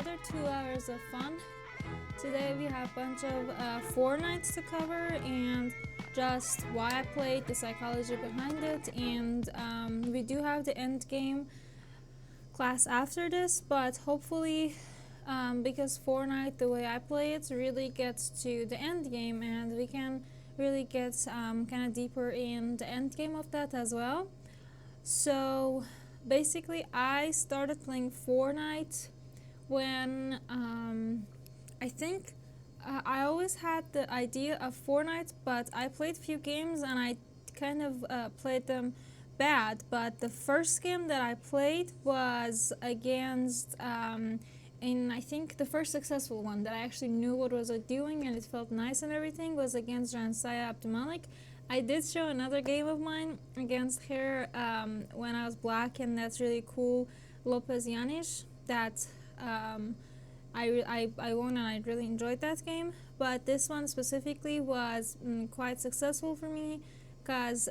another 2 hours of fun. Today we have a bunch of four nights to cover and just why I played, the psychology behind it, and we do have the Endgame class after this, but hopefully because Fortnite, the way I play it, really gets to the Endgame and we can really get kind of deeper in the Endgame of that as well. So basically I started playing Fortnite when I think I always had the idea of Fortnite, but I played few games and I kind of played them bad. But the first game that I played was against and I think the first successful one that I actually knew what was I doing and it felt nice and everything was against Zhansaya Abdumalik. I did show another game of mine against her when I was black, and that's really cool. Lopez Yanish that I won and I really enjoyed that game. But this one specifically was quite successful for me because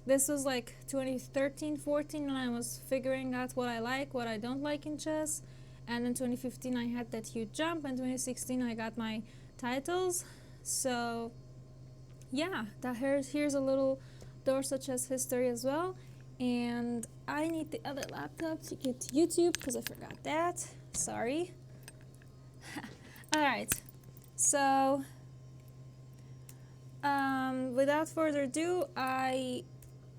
this was like 2013-14 when I was figuring out what I like, what I don't like in chess. And in 2015 I had that huge jump, and 2016 I got my titles. So yeah, that here's a little Dorsa chess history as well. And I need the other laptop to get to YouTube because I forgot that. Sorry. Alright, so without further ado, I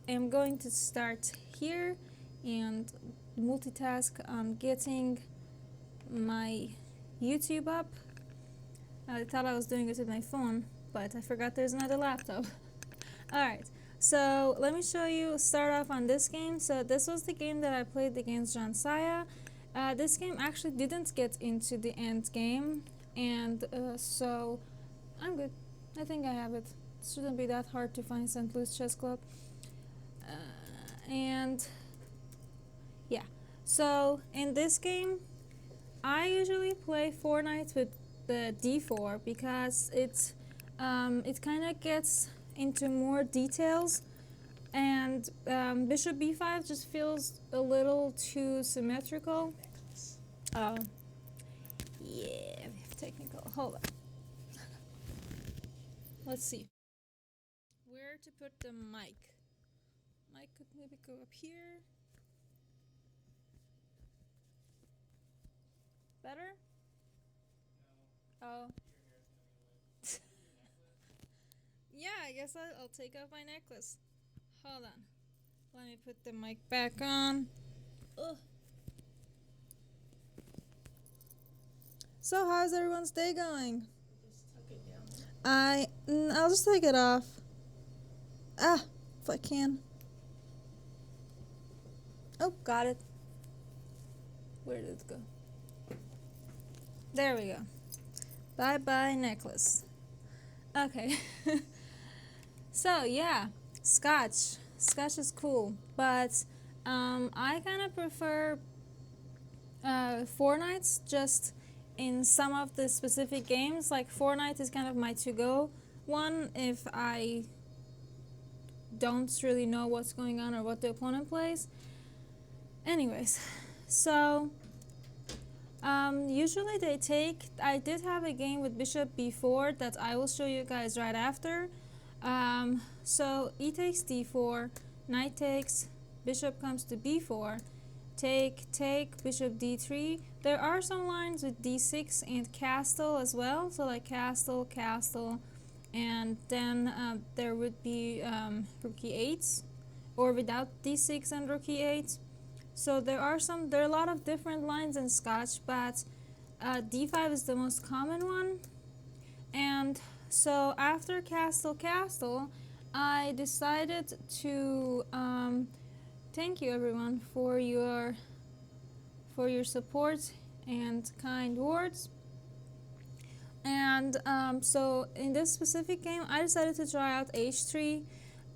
am going to start here and multitask on getting my YouTube up. I thought I was doing it with my phone, but I forgot there's another laptop. Alright, so let me show you, start off on this game. So this was the game that I played against Zhansaya. This game actually didn't get into the end game, and so I'm good. I think I have it. It shouldn't be that hard to find St. Louis Chess Club. And yeah, so in this game I usually play Fortnite with the d4 because it kind of gets into more details, and bishop b5 just feels a little too symmetrical. Oh yeah, we have technical. Hold on. Let's see where to put the mic. Mic could maybe go up here. Better? No. Oh. Yeah, I guess I'll take off my necklace. Hold on. Let me put the mic back on. Ugh. So how's everyone's day going? I'll just take it off. Ah, if I can. Oh, got it. Where did it go? There we go. Bye-bye necklace. Okay. So yeah, Scotch. Scotch is cool, but I kind of prefer Fortnite just in some of the specific games. Like Fortnite is kind of my to-go one if I don't really know what's going on or what the opponent plays. Anyways, so usually they take, I did have a game with bishop b4 that I will show you guys right after. So e takes d4, knight takes, bishop comes to b4, take, bishop d3. There are some lines with d6 and castle as well, so like castle, and then there would be rook e8, or without d6 and rook e8. So there are a lot of different lines in Scotch, but d5 is the most common one. And so after castle, I decided to thank you everyone for your support and kind words. And so in this specific game I decided to try out h3.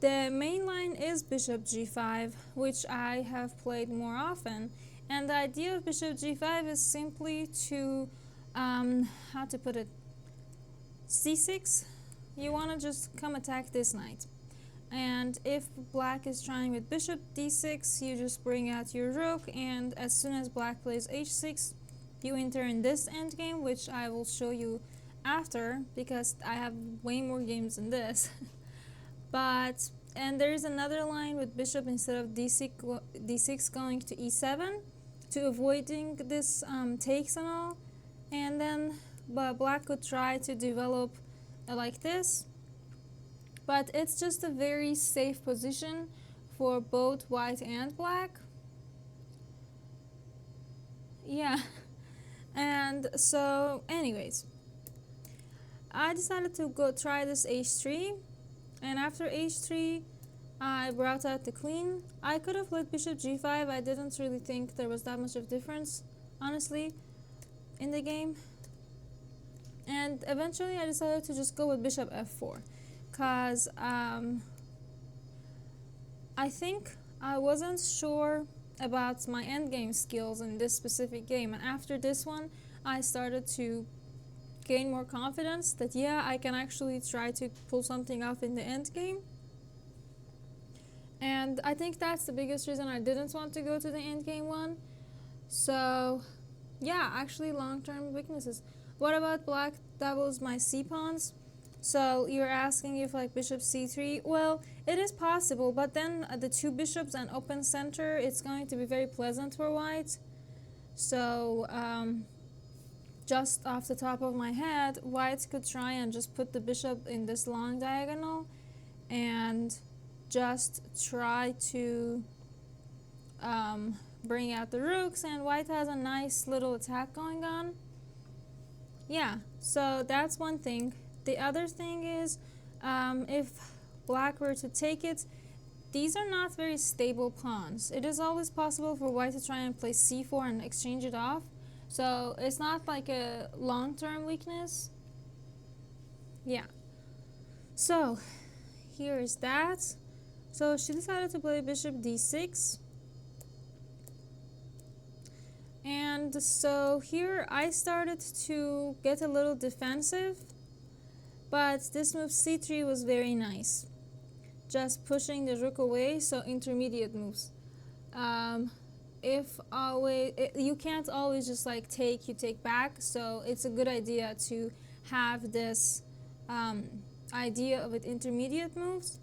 The main line is bishop g5, which I have played more often, and the idea of bishop g5 is simply to how to put it, c6. You want to just come attack this knight, and if black is trying with bishop d6, you just bring out your rook, and as soon as black plays h6, you enter in this endgame, which I will show you after because I have way more games than this. But and there is another line with bishop instead of d6 going to e7 to avoiding this takes and all. And then black could try to develop like this, but it's just a very safe position for both white and black. Yeah. And so anyways, I decided to go try this h3, and after h3 I brought out the queen. I could have played bishop g5. I didn't really think there was that much of difference, honestly, in the game. And eventually I decided to just go with bishop f4 because I think I wasn't sure about my endgame skills in this specific game, and after this one I started to gain more confidence that yeah, I can actually try to pull something off in the endgame. And I think that's the biggest reason I didn't want to go to the endgame one. So yeah, actually long-term weaknesses. What about black doubles my c-pawns? So you're asking if like bishop c3, well, it is possible, but then the two bishops and open center, it's going to be very pleasant for white. So just off the top of my head, white could try and just put the bishop in this long diagonal and just try to bring out the rooks, and white has a nice little attack going on. Yeah, so that's one thing. The other thing is, if black were to take it, these are not very stable pawns. It is always possible for white to try and play c4 and exchange it off. So it's not like a long-term weakness. Yeah. So here is that. So she decided to play bishop d6. And so here I started to get a little defensive, but this move c3 was very nice. Just pushing the rook away, so intermediate moves. You can't always just like take, you take back, so it's a good idea to have this idea of it intermediate moves.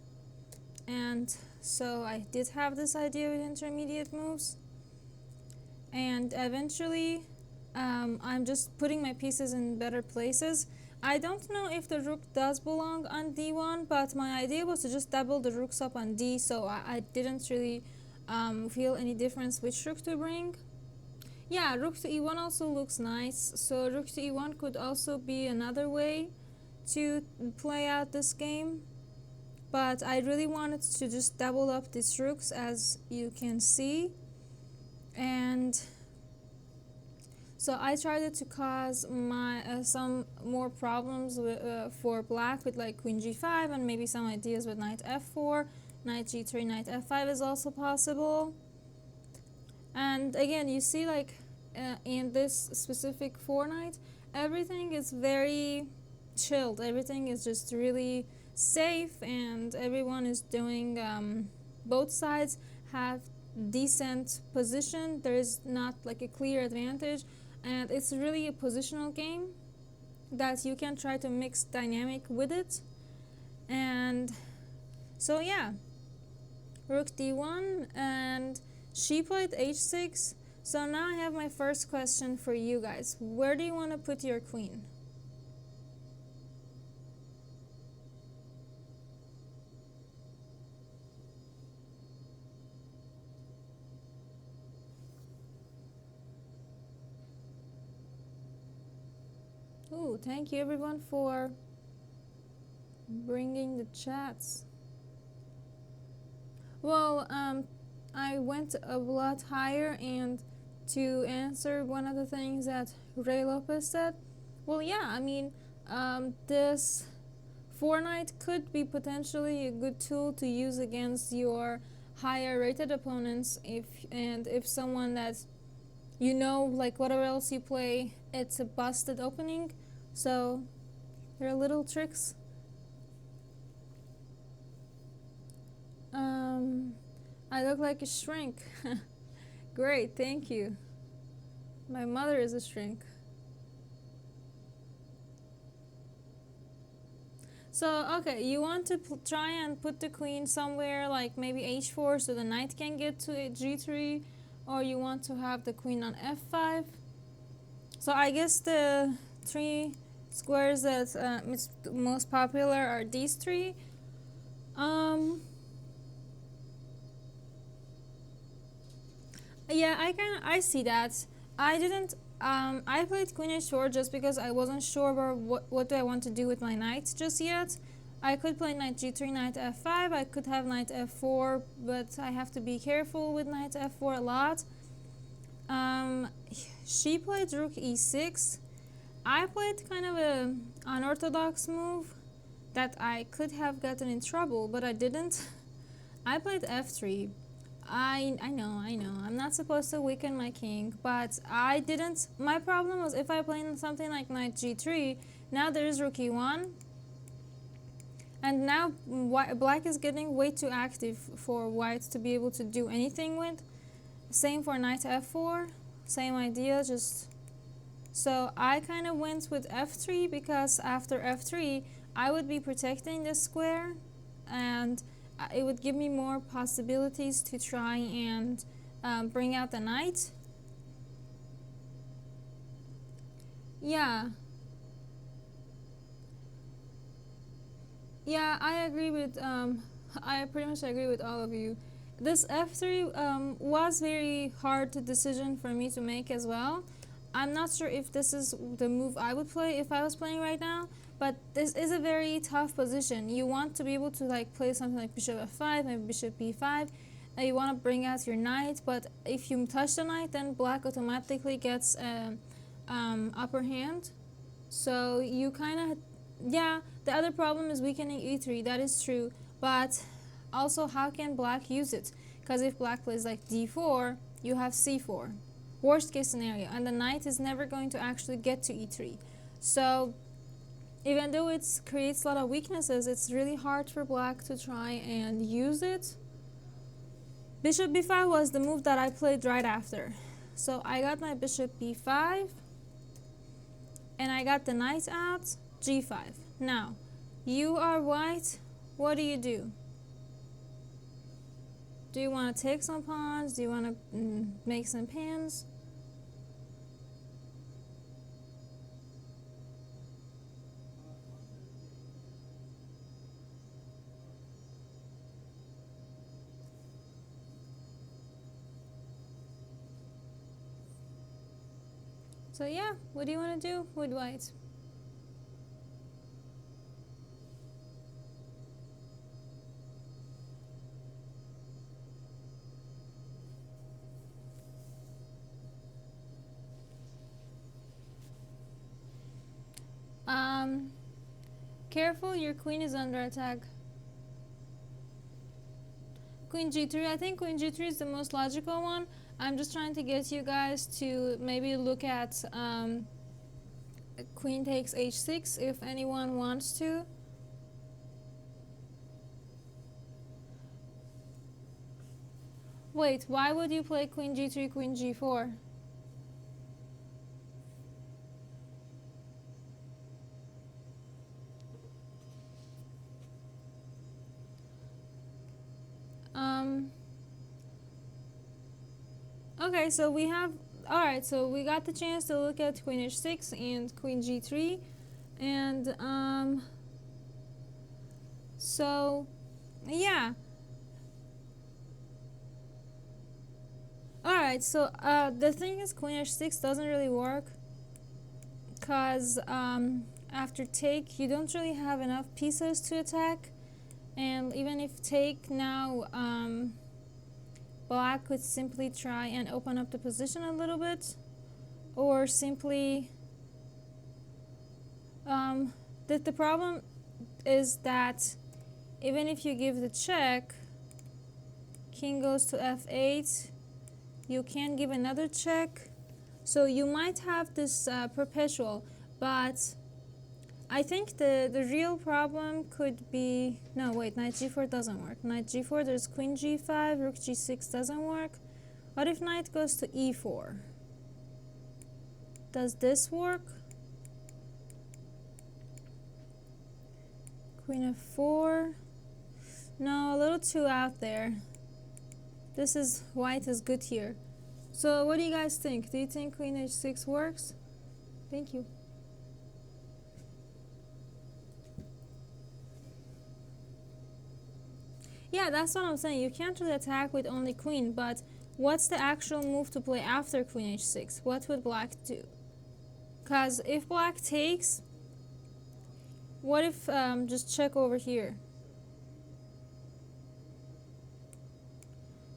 And so I did have this idea with intermediate moves, and eventually I'm just putting my pieces in better places. I don't know if the rook does belong on d1, but my idea was to just double the rooks up on d, so I didn't really feel any difference which rook to bring. Yeah, rook to e1 also looks nice, so rook to e1 could also be another way to play out this game. But I really wanted to just double up these rooks, as you can see. And so I tried to cause some more problems for black with like queen g5 and maybe some ideas with knight f4, knight g3, knight f5 is also possible. And again, you see like in this specific four knight, everything is very chilled. Everything is just really safe, and everyone is doing, both sides have decent position. There is not like a clear advantage, and it's really a positional game that you can try to mix dynamic with it. And so yeah, rook d1, and she played h6. So now I have my first question for you guys. Where do you want to put your queen? Ooh, thank you everyone for bringing the chats. Well, I went a lot higher, and to answer one of the things that Ray Lopez said, well, yeah, I mean, this four knight could be potentially a good tool to use against your higher rated opponents if someone that you know, like whatever else you play, it's a busted opening. So there are little tricks. I look like a shrink. Great, thank you. My mother is a shrink. So, okay, you want to try and put the queen somewhere like maybe h4 so the knight can get to g3, or you want to have the queen on f5. So I guess the three squares that is most popular are these three. Yeah, I see that. I didn't I played queen h4 just because I wasn't sure what do I want to do with my knight just yet. I could play knight g3, knight f5. I could have knight f4, but I have to be careful with knight f4 a lot. She played rook e6. I played kind of a unorthodox move that I could have gotten in trouble, but I didn't. I played f3. I know. I'm not supposed to weaken my king, but I didn't. My problem was if I played something like knight g3, now there's rook e1, and now black is getting way too active for white to be able to do anything with. Same for knight f4, same idea, just... So I kind of went with f3 because after f3 I would be protecting this square, and it would give me more possibilities to try and bring out the knight. Yeah, I agree with I pretty much agree with all of you. This f3 was very hard decision for me to make as well. I'm not sure if this is the move I would play if I was playing right now, but this is a very tough position. You want to be able to like play something like bishop f5, maybe bishop b5, and you want to bring out your knight, but if you touch the knight, then black automatically gets upper hand. So you kind of... Yeah, the other problem is weakening e3, that is true, but also how can black use it? Because if black plays like d4, you have c4. Worst case scenario, and the knight is never going to actually get to e3. So even though it creates a lot of weaknesses, it's really hard for black to try and use it. Bishop b5 was the move that I played right after. So I got my bishop b5, and I got the knight out, g5. Now, you are white, what do you do? Do you want to take some pawns? Do you want to make some pins? So yeah, what do you want to do with white? Careful, your queen is under attack. Queen g3, I think queen g3 is the most logical one. I'm just trying to get you guys to maybe look at queen takes h6 if anyone wants to. Wait, why would you play queen g3, queen g4? Okay, so we have... Alright, so we got the chance to look at queen h6 and queen g3. And, so, yeah. Alright, so the thing is queen h6 doesn't really work because after take you don't really have enough pieces to attack, and even if take now black could simply try and open up the position a little bit, or simply the problem is that even if you give the check, king goes to f8, you can give another check, so you might have this perpetual, but I think the real problem could be... No, wait, knight g4 doesn't work. Knight g4, there's queen g5, rook g6 doesn't work. What if knight goes to e4? Does this work? Queen f4. No, a little too out there. This is white is good here. So what do you guys think? Do you think queen h6 works? Thank you. Yeah, that's what I'm saying. You can't really attack with only queen, but what's the actual move to play after queen h6? What would black do? Because if black takes, what if just check over here?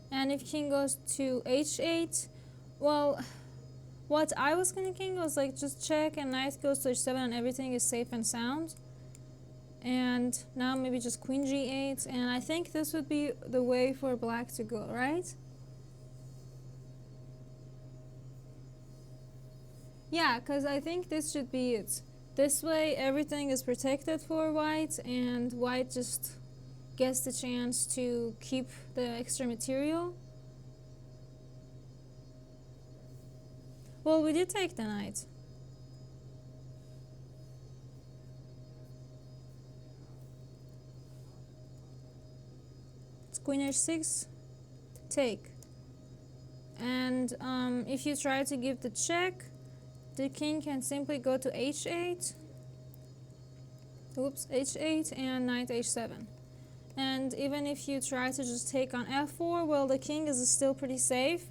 And if king goes to h8, well, what I was thinking was like just check and knight goes to h7 and everything is safe and sound. And now maybe just queen g8, and I think this would be the way for black to go, right? Yeah, because I think this should be it. This way everything is protected for white, and white just gets the chance to keep the extra material. Well, we did take the knight. Queen h6, take. And if you try to give the check, the king can simply go to h8. Oops, h8 and knight h7. And even if you try to just take on f4, well, the king is still pretty safe.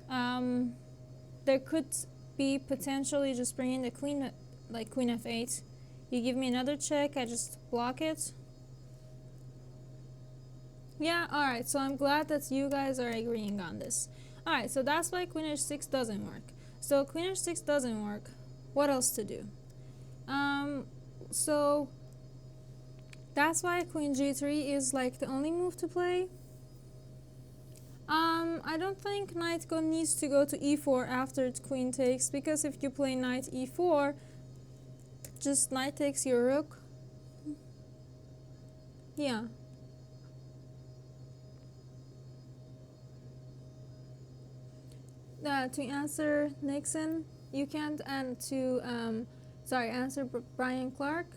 There could be potentially just bringing the queen, like queen f8. You give me another check, I just block it. Yeah, alright, so I'm glad that you guys are agreeing on this. Alright, so that's why queen h6 doesn't work. So queen h6 doesn't work. What else to do? So that's why queen g3 is like the only move to play. I don't think knight needs to go to e4 after queen takes, because if you play knight e4, just knight takes your rook. Yeah. To answer Nixon, you can't, and to answer Brian Clark.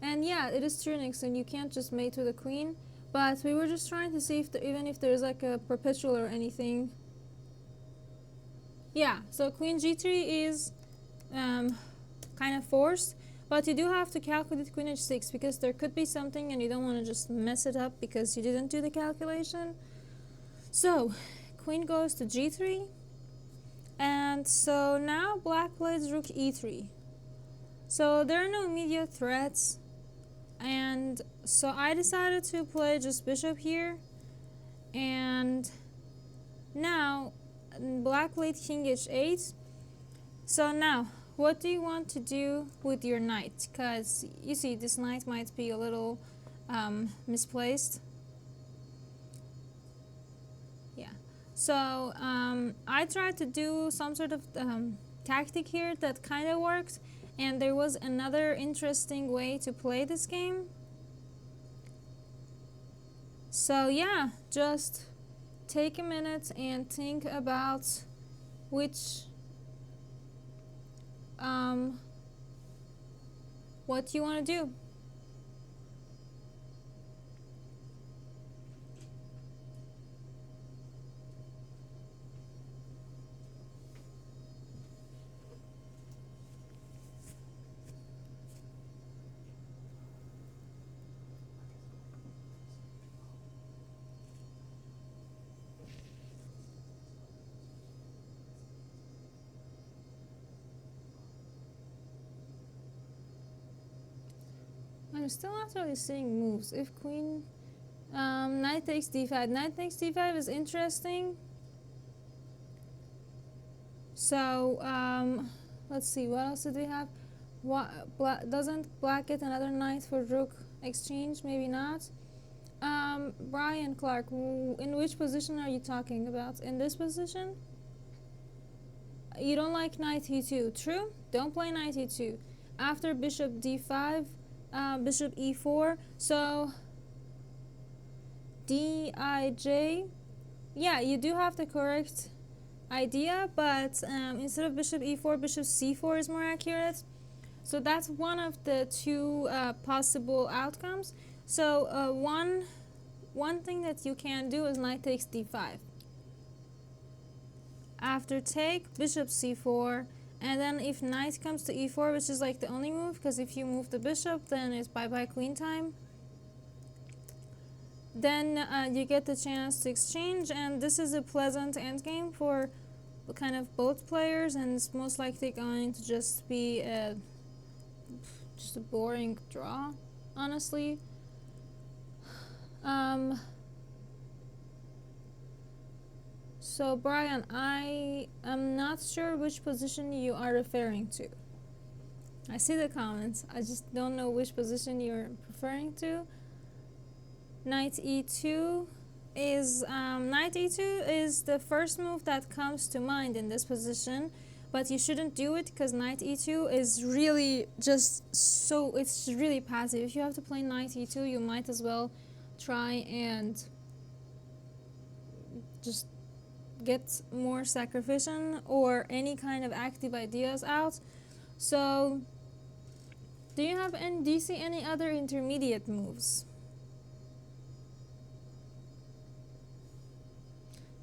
And yeah, it is true, Nixon, you can't just mate with a queen, but we were just trying to see if even if there's like a perpetual or anything. Yeah, so queen g3 is kind of forced, but you do have to calculate queen h6 because there could be something and you don't want to just mess it up because you didn't do the calculation. So queen goes to g3. And so now black plays rook e3. So there are no immediate threats. And so I decided to play just bishop here. And now black played king h8. So now, what do you want to do with your knight? Because you see, this knight might be a little misplaced. So I tried to do some sort of tactic here that kind of worked, and there was another interesting way to play this game. So yeah, just take a minute and think about which what you want to do. I'm still not really seeing moves. If queen, knight takes d5. Knight takes d5 is interesting. So let's see, what else did we have? Doesn't black get another knight for rook exchange? Maybe not. Brian Clark, in which position are you talking about? In this position? You don't like knight e2, true? Don't play knight e2. After bishop d5, bishop e4, so dij, yeah, you do have the correct idea, but instead of bishop e4, bishop c4 is more accurate. So that's one of the two possible outcomes. So one thing that you can do is knight takes d5. After take, bishop c4, and then if knight comes to e4, which is like the only move, because if you move the bishop, then it's bye-bye queen time. Then you get the chance to exchange, and this is a pleasant endgame for kind of both players, and it's most likely going to just be just a boring draw, honestly. So Brian, I am not sure which position you are referring to. I see the comments, I just don't know which position you're referring to. Knight e2 is the first move that comes to mind in this position, but you shouldn't do it because knight e2 is really it's really passive. If you have to play knight e2, you might as well try and just get more sacrificial or any kind of active ideas out. So do you see any other intermediate moves?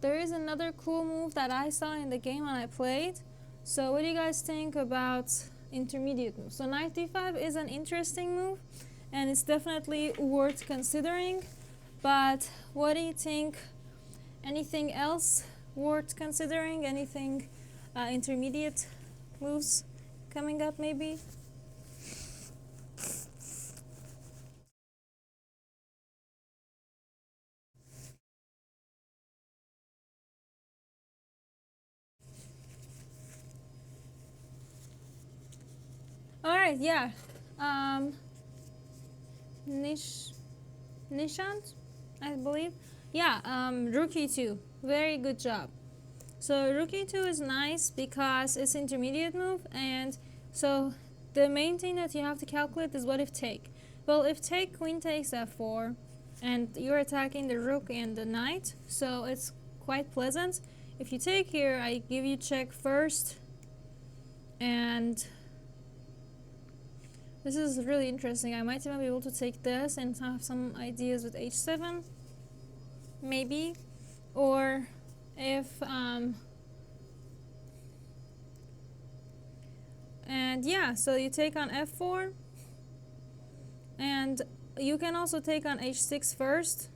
There is another cool move that I saw in the game when I played. So what do you guys think about intermediate moves? So knight d5 is an interesting move, and it's definitely worth considering. But what do you think? Anything else worth considering? Anything intermediate moves coming up maybe? All right, yeah. Nishant, I believe. Yeah, rook e2. Very good job. So rook e2 is nice because it's intermediate move, and so the main thing that you have to calculate is what if take. Well, if take, queen takes f4, and you're attacking the rook and the knight, so it's quite pleasant. If you take here, I give you check first, and this is really interesting. I might even be able to take this and have some ideas with h7, maybe. Or if, and yeah, so you take on f4, and you can also take on h6 first,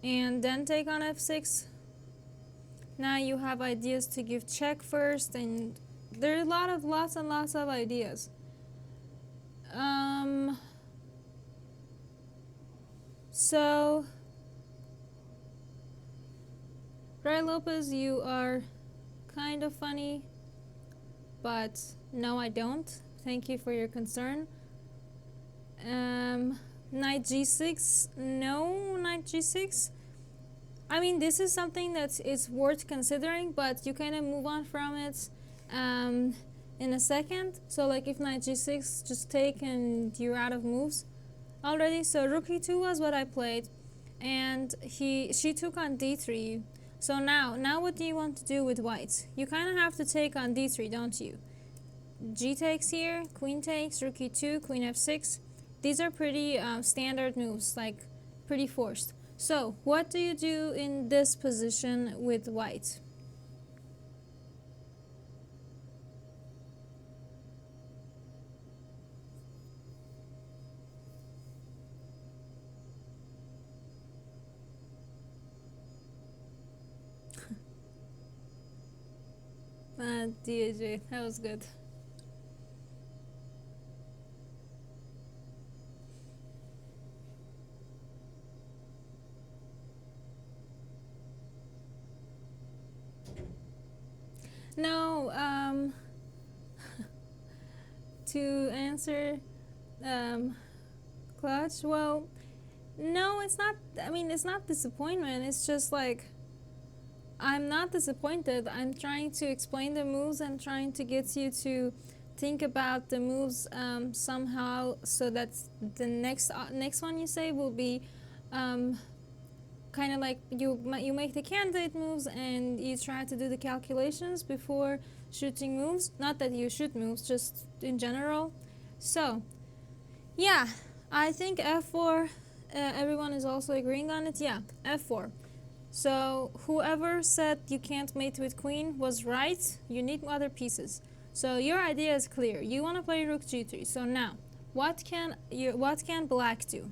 and then take on f6. Now you have ideas to give check first, and there are lots and lots of ideas. So, Ray Lopez, you are kind of funny, but no, I don't. Thank you for your concern. Knight g6, no, knight g6. I mean, this is something that is worth considering, but you kind of move on from it in a second. So like if knight g6, just take and you're out of moves already. So rook e2 was what I played, and she took on d3. So now what do you want to do with white? You kind of have to take on d3, don't you? G takes here, queen takes, rook e2, queen f6. These are pretty standard moves, like pretty forced. So what do you do in this position with white? DAJ, that was good. No, to answer Clutch, well, no, it's not. I mean, it's not disappointment. It's just like, I'm not disappointed. I'm trying to explain the moves and trying to get you to think about the moves somehow, so that the next one you say will be kind of like you make the candidate moves and you try to do the calculations before shooting moves. Not that you shoot moves, just in general. So yeah, I think f4, everyone is also agreeing on it. Yeah, f4. So whoever said you can't mate with queen was right. You need other pieces. So your idea is clear. You want to play rook g3. So now, what can black do?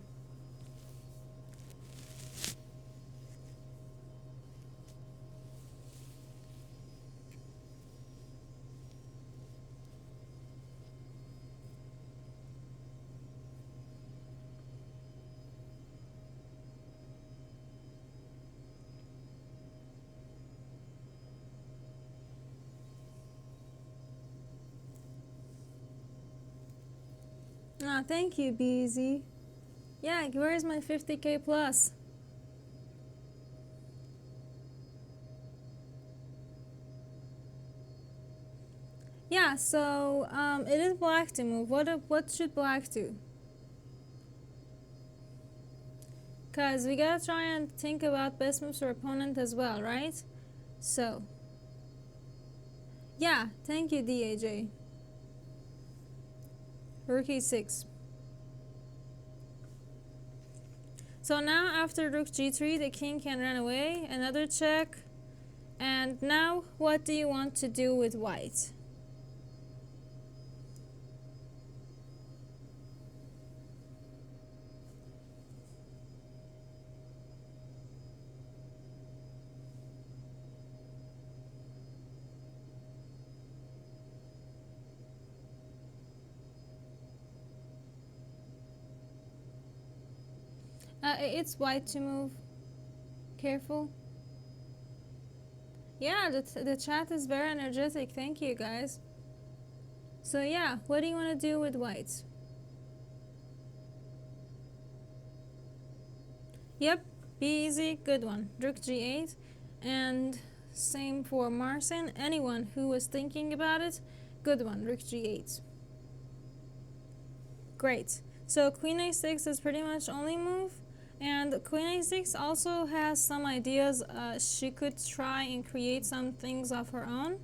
Ah, thank you, BZ. Yeah, where is my 50k plus? Yeah, so it is black to move. What should black do? Cause we gotta try and think about best moves for opponent as well, right? So yeah, thank you, DAJ. Rook e6. So now after rook g3, the king can run away. Another check. And now, what do you want to do with white? It's white to move. Careful. Yeah, the chat is very energetic. Thank you, guys. So yeah, what do you want to do with white? Yep, be easy, good one. Rook g8, and same for Marcin. Anyone who was thinking about it, good one. Rook g8. Great. So queen a6 is pretty much only move, and queen a6 also has some ideas. She could try and create some things of her own.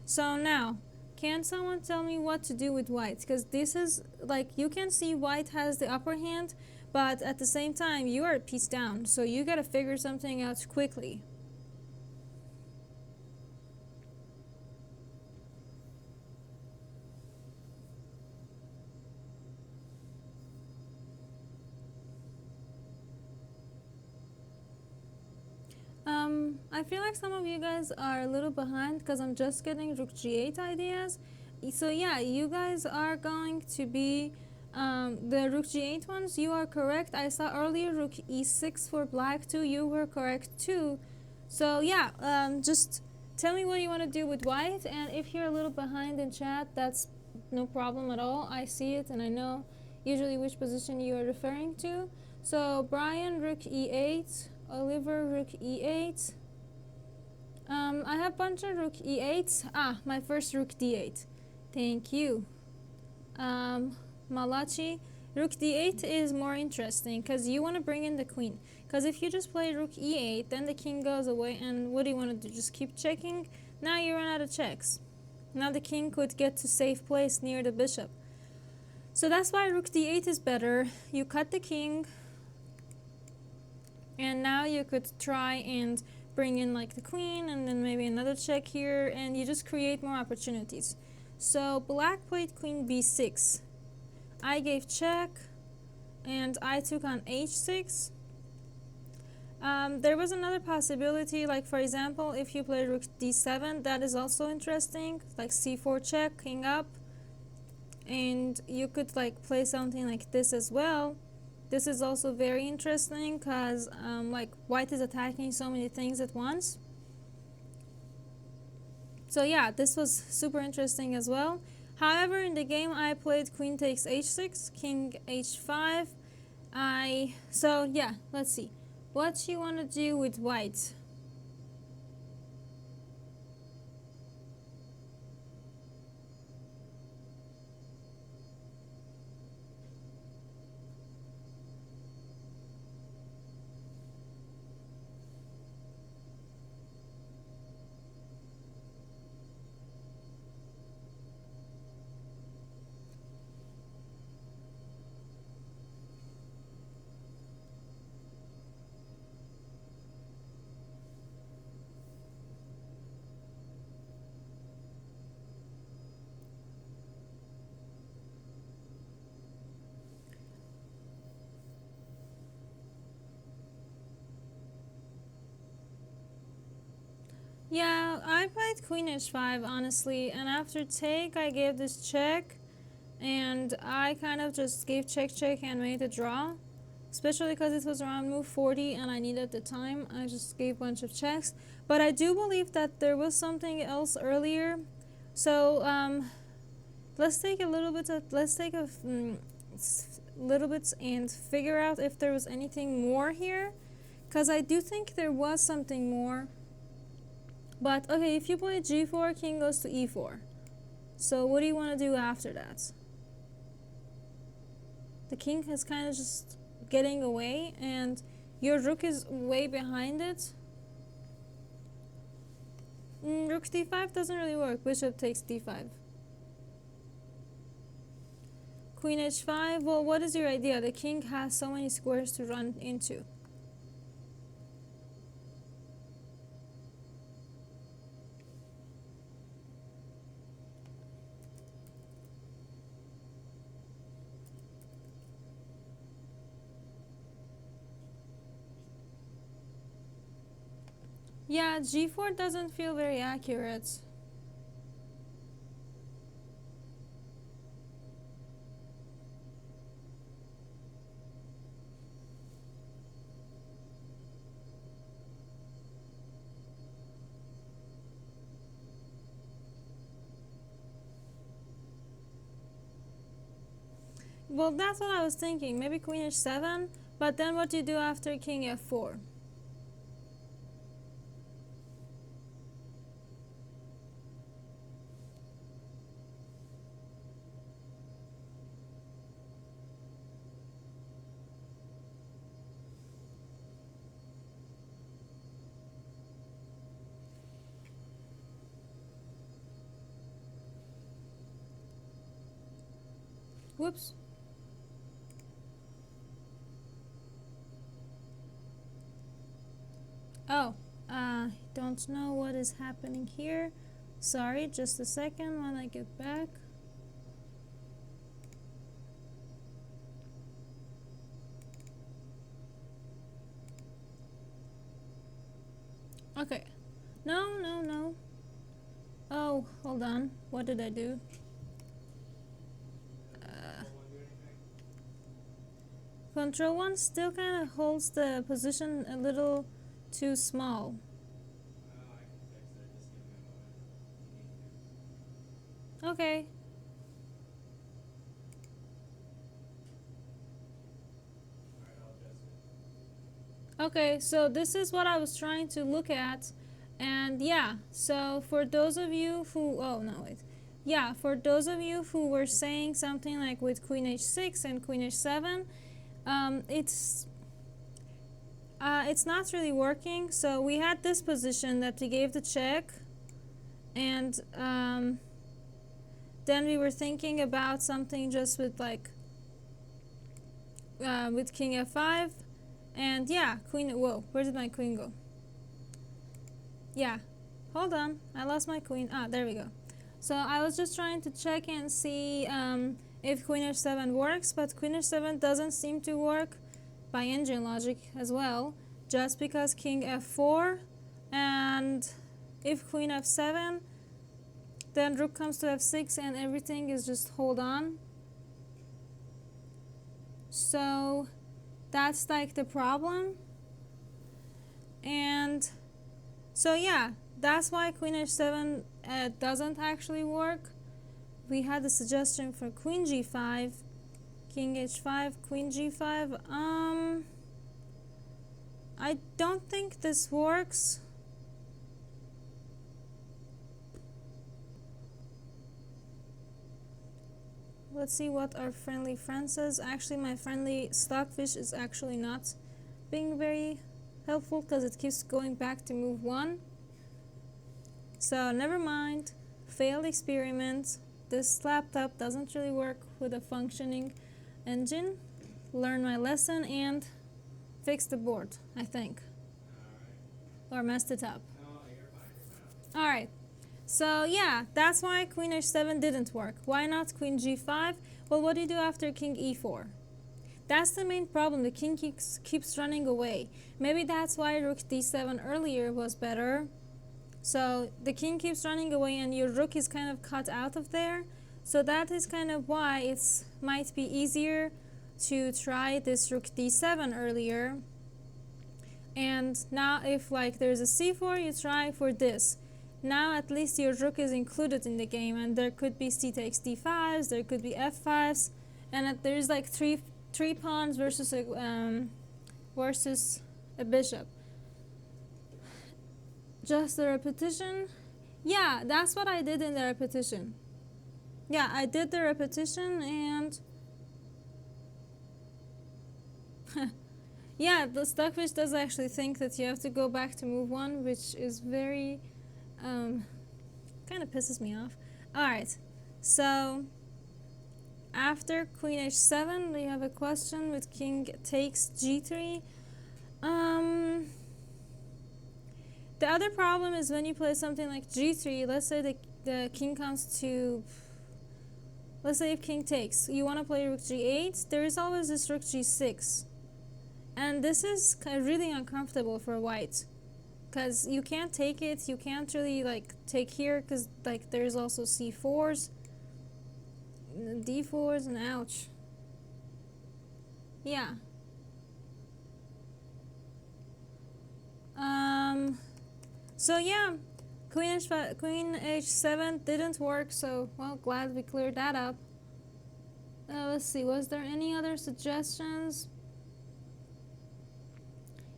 So now, can someone tell me what to do with white? Because this is, like, you can see white has the upper hand, but at the same time, you are a piece down, so you gotta figure something out quickly. I feel like some of you guys are a little behind because I'm just getting rook g8 ideas. So yeah, you guys are going to be the rook g8 ones. You are correct. I saw earlier rook e6 for black too. You were correct too. So yeah, just tell me what you want to do with white, and if you're a little behind in chat, that's no problem at all. I see it and I know usually which position you are referring to. So Brian, rook e8, Oliver, rook e8. I have a bunch of rook e8. Ah, my first rook d8. Thank you. Malachi, rook d8 is more interesting because you want to bring in the queen. Because if you just play rook e8, then the king goes away, and what do you want to do? Just keep checking? Now you run out of checks. Now the king could get to safe place near the bishop. So that's why rook d8 is better. You cut the king, and now you could try and bring in like the queen, and then maybe another check here, and you just create more opportunities. So black played queen b6. I gave check, and I took on h6. There was another possibility, like for example, if you play rook d7, that is also interesting, like c4 check, king up, and you could like play something like this as well. This is also very interesting because like white is attacking so many things at once. So yeah, this was super interesting as well. However, in the game I played queen takes h6, king h5. So yeah, let's see. What you want to do with white? Yeah, I played queen h5 honestly, and after take I gave this check, and I kind of just gave check check and made a draw. Especially because it was around move 40 and I needed the time, I just gave a bunch of checks. But I do believe that there was something else earlier. So let's take a little bit of, let's take a little bit and figure out if there was anything more here, because I do think there was something more. But okay, if you play g4, king goes to e4. So what do you want to do after that? The king is kind of just getting away and your rook is way behind it. Rook d5 doesn't really work. Bishop takes d5. Queen h5. Well, what is your idea? The king has so many squares to run into. Yeah, g4 doesn't feel very accurate. Well, that's what I was thinking. Maybe queen h7, but then what do you do after king f4? Whoops. Oh, don't know what is happening here. Sorry, just a second when I get back. Okay. No, no, no. Oh, hold on. What did I do? Control 1 still kind of holds the position a little too small. Okay. Okay, so this is what I was trying to look at. And yeah, so for those of you who, oh no, wait. Yeah, for those of you who were saying something like with queen h6 and queen h7, it's not really working. So we had this position that we gave the check, and then we were thinking about something just with like with king f5, and yeah, queen. Whoa, where did my queen go? Yeah, hold on, I lost my queen. Ah, there we go. So I was just trying to check and see if queen h7 works, but queen h7 doesn't seem to work by engine logic as well, just because king f4, and if queen f7, then rook comes to f6 and everything is just hold on. So that's like the problem. And so yeah, that's why queen h7 doesn't actually work. We had a suggestion for queen g5, king h5, queen g5. I don't think this works. Let's see what our friendly friend says. Actually, my friendly stockfish is actually not being very helpful because it keeps going back to move 1. So never mind. Failed experiment. This laptop doesn't really work with a functioning engine. Learn my lesson and fix the board, I think. Or messed it up. Alright. So yeah, that's why queen h7 didn't work. Why not queen g5? Well, what do you do after king e4? That's the main problem. The king keeps running away. Maybe that's why rook d7 earlier was better. So the king keeps running away and your rook is kind of cut out of there. So that is kind of why it might be easier to try this rook d7 earlier. And now if like there's a c4, you try for this. Now at least your rook is included in the game, and there could be c takes d5s, there could be f5s, and there's like three pawns versus a bishop. Just the repetition? Yeah, that's what I did in the repetition. Yeah, I did the repetition and yeah, the Stockfish does actually think that you have to go back to move 1, which is very kind of pisses me off. Alright, so after queen h7 we have a question with king takes g3. The other problem is when you play something like g3, let's say the king comes to, let's say if king takes, you want to play rook g8, there is always this rook g6. And this is really uncomfortable for white, because you can't take it, you can't really like take here, because like there's also c4s, d4s, and ouch. Yeah. So yeah, queen h7 didn't work, so well, glad we cleared that up. Let's see, was there any other suggestions?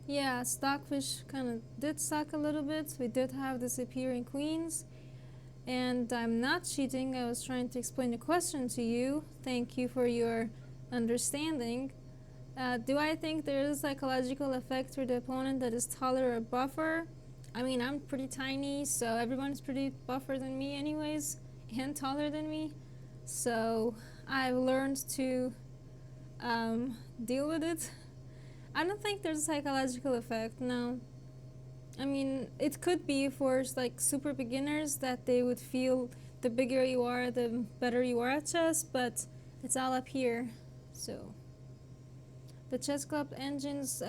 Yeah, Stockfish kind of did suck a little bit. We did have disappearing queens, and I'm not cheating. I was trying to explain the question to you. Thank you for your understanding. Do I think there is a psychological effect for the opponent that is taller or buffer? I mean, I'm pretty tiny, so everyone's pretty buffer than me anyways, and taller than me. So I've learned to deal with it. I don't think there's a psychological effect, no. I mean, it could be for like super beginners that they would feel the bigger you are, the better you are at chess, but it's all up here. So the chess club engines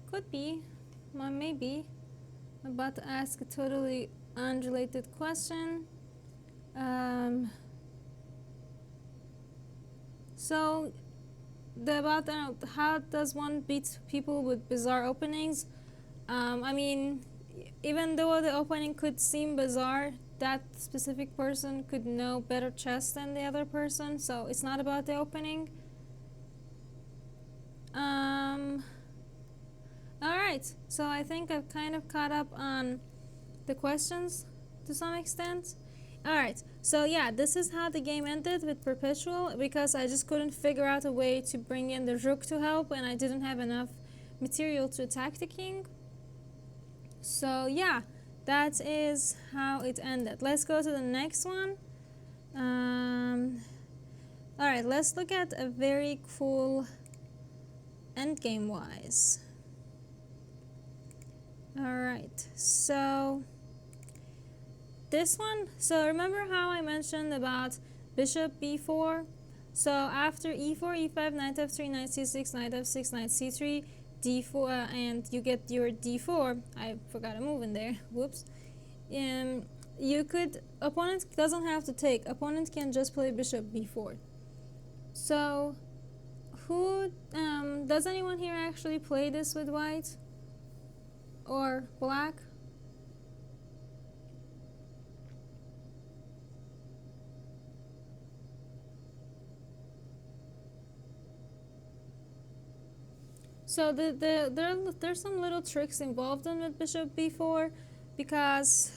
could be, well, maybe. I'm about to ask a totally unrelated question. So about how does one beat people with bizarre openings? I mean, even though the opening could seem bizarre, that specific person could know better chess than the other person, so it's not about the opening. Alright, so I think I've kind of caught up on the questions to some extent. Alright, so yeah, this is how the game ended with Perpetual, because I just couldn't figure out a way to bring in the rook to help, and I didn't have enough material to attack the king. So yeah, that is how it ended. Let's go to the next one. Alright, let's look at a very cool endgame wise. Alright, so this one, so remember how I mentioned about bishop b4? So after e4, e5, knight f3, knight c6, knight f6, knight c3, d4, and you get your d4. I forgot a move in there, whoops. You could, opponent doesn't have to take, opponent can just play bishop b4. So who, does anyone here actually play this with white or black? So there's some little tricks involved in with bishop b4, because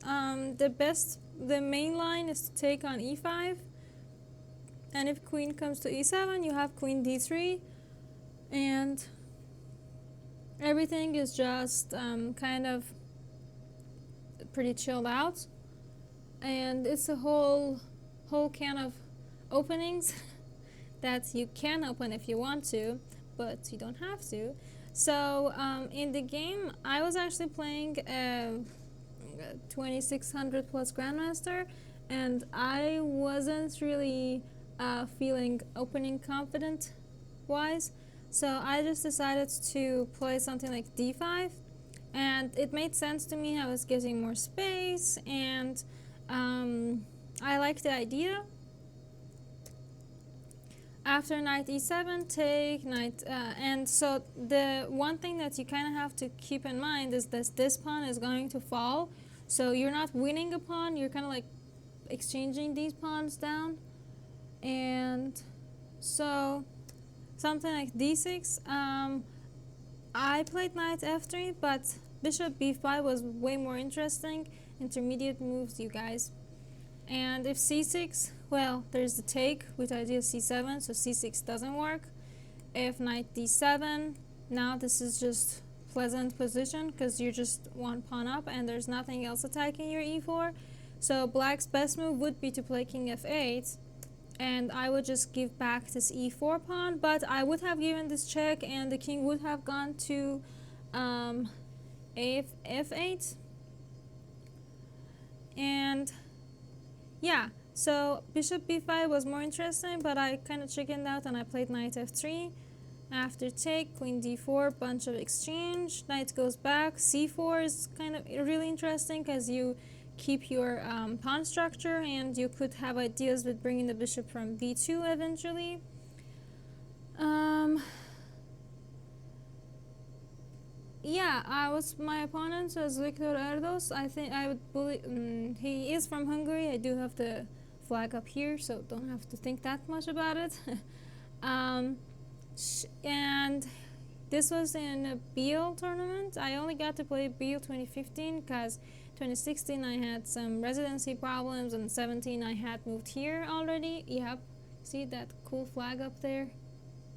the main line is to take on e5, and if queen comes to e7, you have queen d3, and everything is just kind of pretty chilled out, and it's a whole can of openings that you can open if you want to, but you don't have to. So in the game, I was actually playing a 2600 plus grandmaster, and I wasn't really feeling opening confident wise, so I just decided to play something like d5, And it made sense to me. I was getting more space, and I liked the idea. After knight e7, take knight, and so the one thing that you kind of have to keep in mind is that this pawn is going to fall. So you're not winning a pawn, you're kind of like exchanging these pawns down. And so something like d6. I played knight f3, but bishop b5 was way more interesting. Intermediate moves, you guys. And if c6, well, there's the take with idea c7, so c6 doesn't work. If knight d7, now this is just pleasant position because you're just one pawn up and there's nothing else attacking your e4. So black's best move would be to play king f8, and I would just give back this e4 pawn, but I would have given this check and the king would have gone to f8. And yeah, so bishop b5 was more interesting, but I kind of chickened out and I played knight f3. After take, queen d4, bunch of exchange, knight goes back. c4 is kind of really interesting because you keep your pawn structure, and you could have ideas with bringing the bishop from b2 eventually. Yeah, my opponent was Viktor Erdos. I think I would believe he is from Hungary. I do have the flag up here, so don't have to think that much about it. And this was in a BL tournament. I only got to play BL 2015 because 2016 I had some residency problems, and 17 I had moved here already. Yep, see that cool flag up there,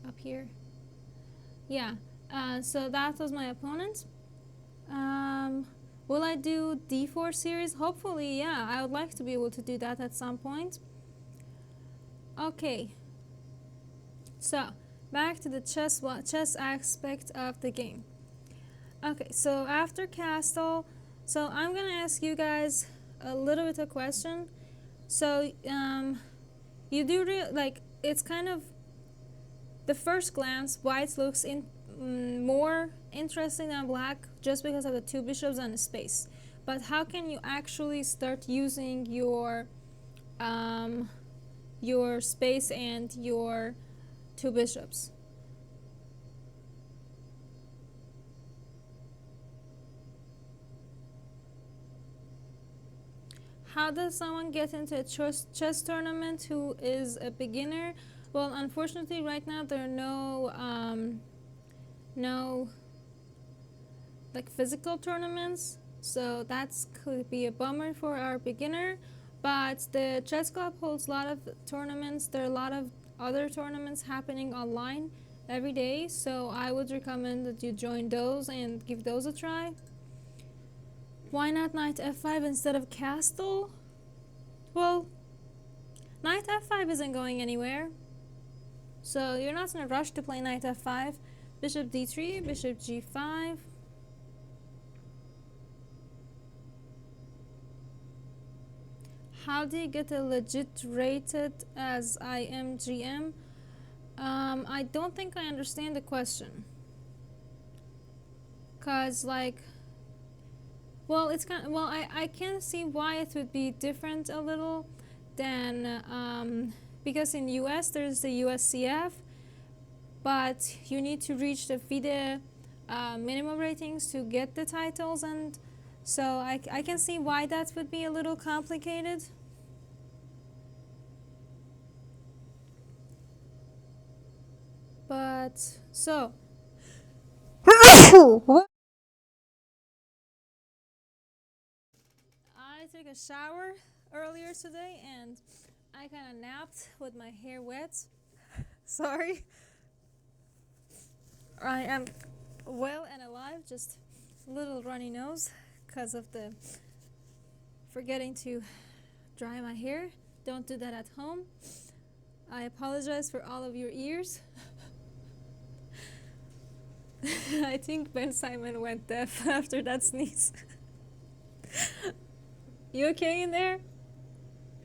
up here? Yeah. So that was my opponent. Will I do d4 series? Hopefully, yeah. I would like to be able to do that at some point. Okay. So back to the chess aspect of the game. Okay. So after castle, so I'm gonna ask you guys a little bit of question. So you do like, it's kind of the first glance, white looks more interesting than black just because of the two bishops and the space. But how can you actually start using your space and your two bishops? How does someone get into a chess tournament who is a beginner? Well, unfortunately, right now there are no like physical tournaments, so that's could be a bummer for our beginner. But the chess club holds a lot of tournaments. There are a lot of other tournaments happening online every day, so I would recommend that you join those and give those a try. Why not knight f5 instead of castle? Well, knight f5 isn't going anywhere, so you're not in a rush to play knight f5. Bishop d3, bishop g5. How do you get a legit rated as IMGM? I don't think I understand the question. Cause like, well, it's kind of, well, I can see why it would be different a little than because in US there's the USCF, but you need to reach the FIDE minimum ratings to get the titles, and so I can see why that would be a little complicated. But so I took a shower earlier today and I kind of napped with my hair wet. Sorry. I am well and alive, just a little runny nose because of the forgetting to dry my hair. Don't do that at home. I apologize for all of your ears. I think Ben Simon went deaf after that sneeze. You okay in there?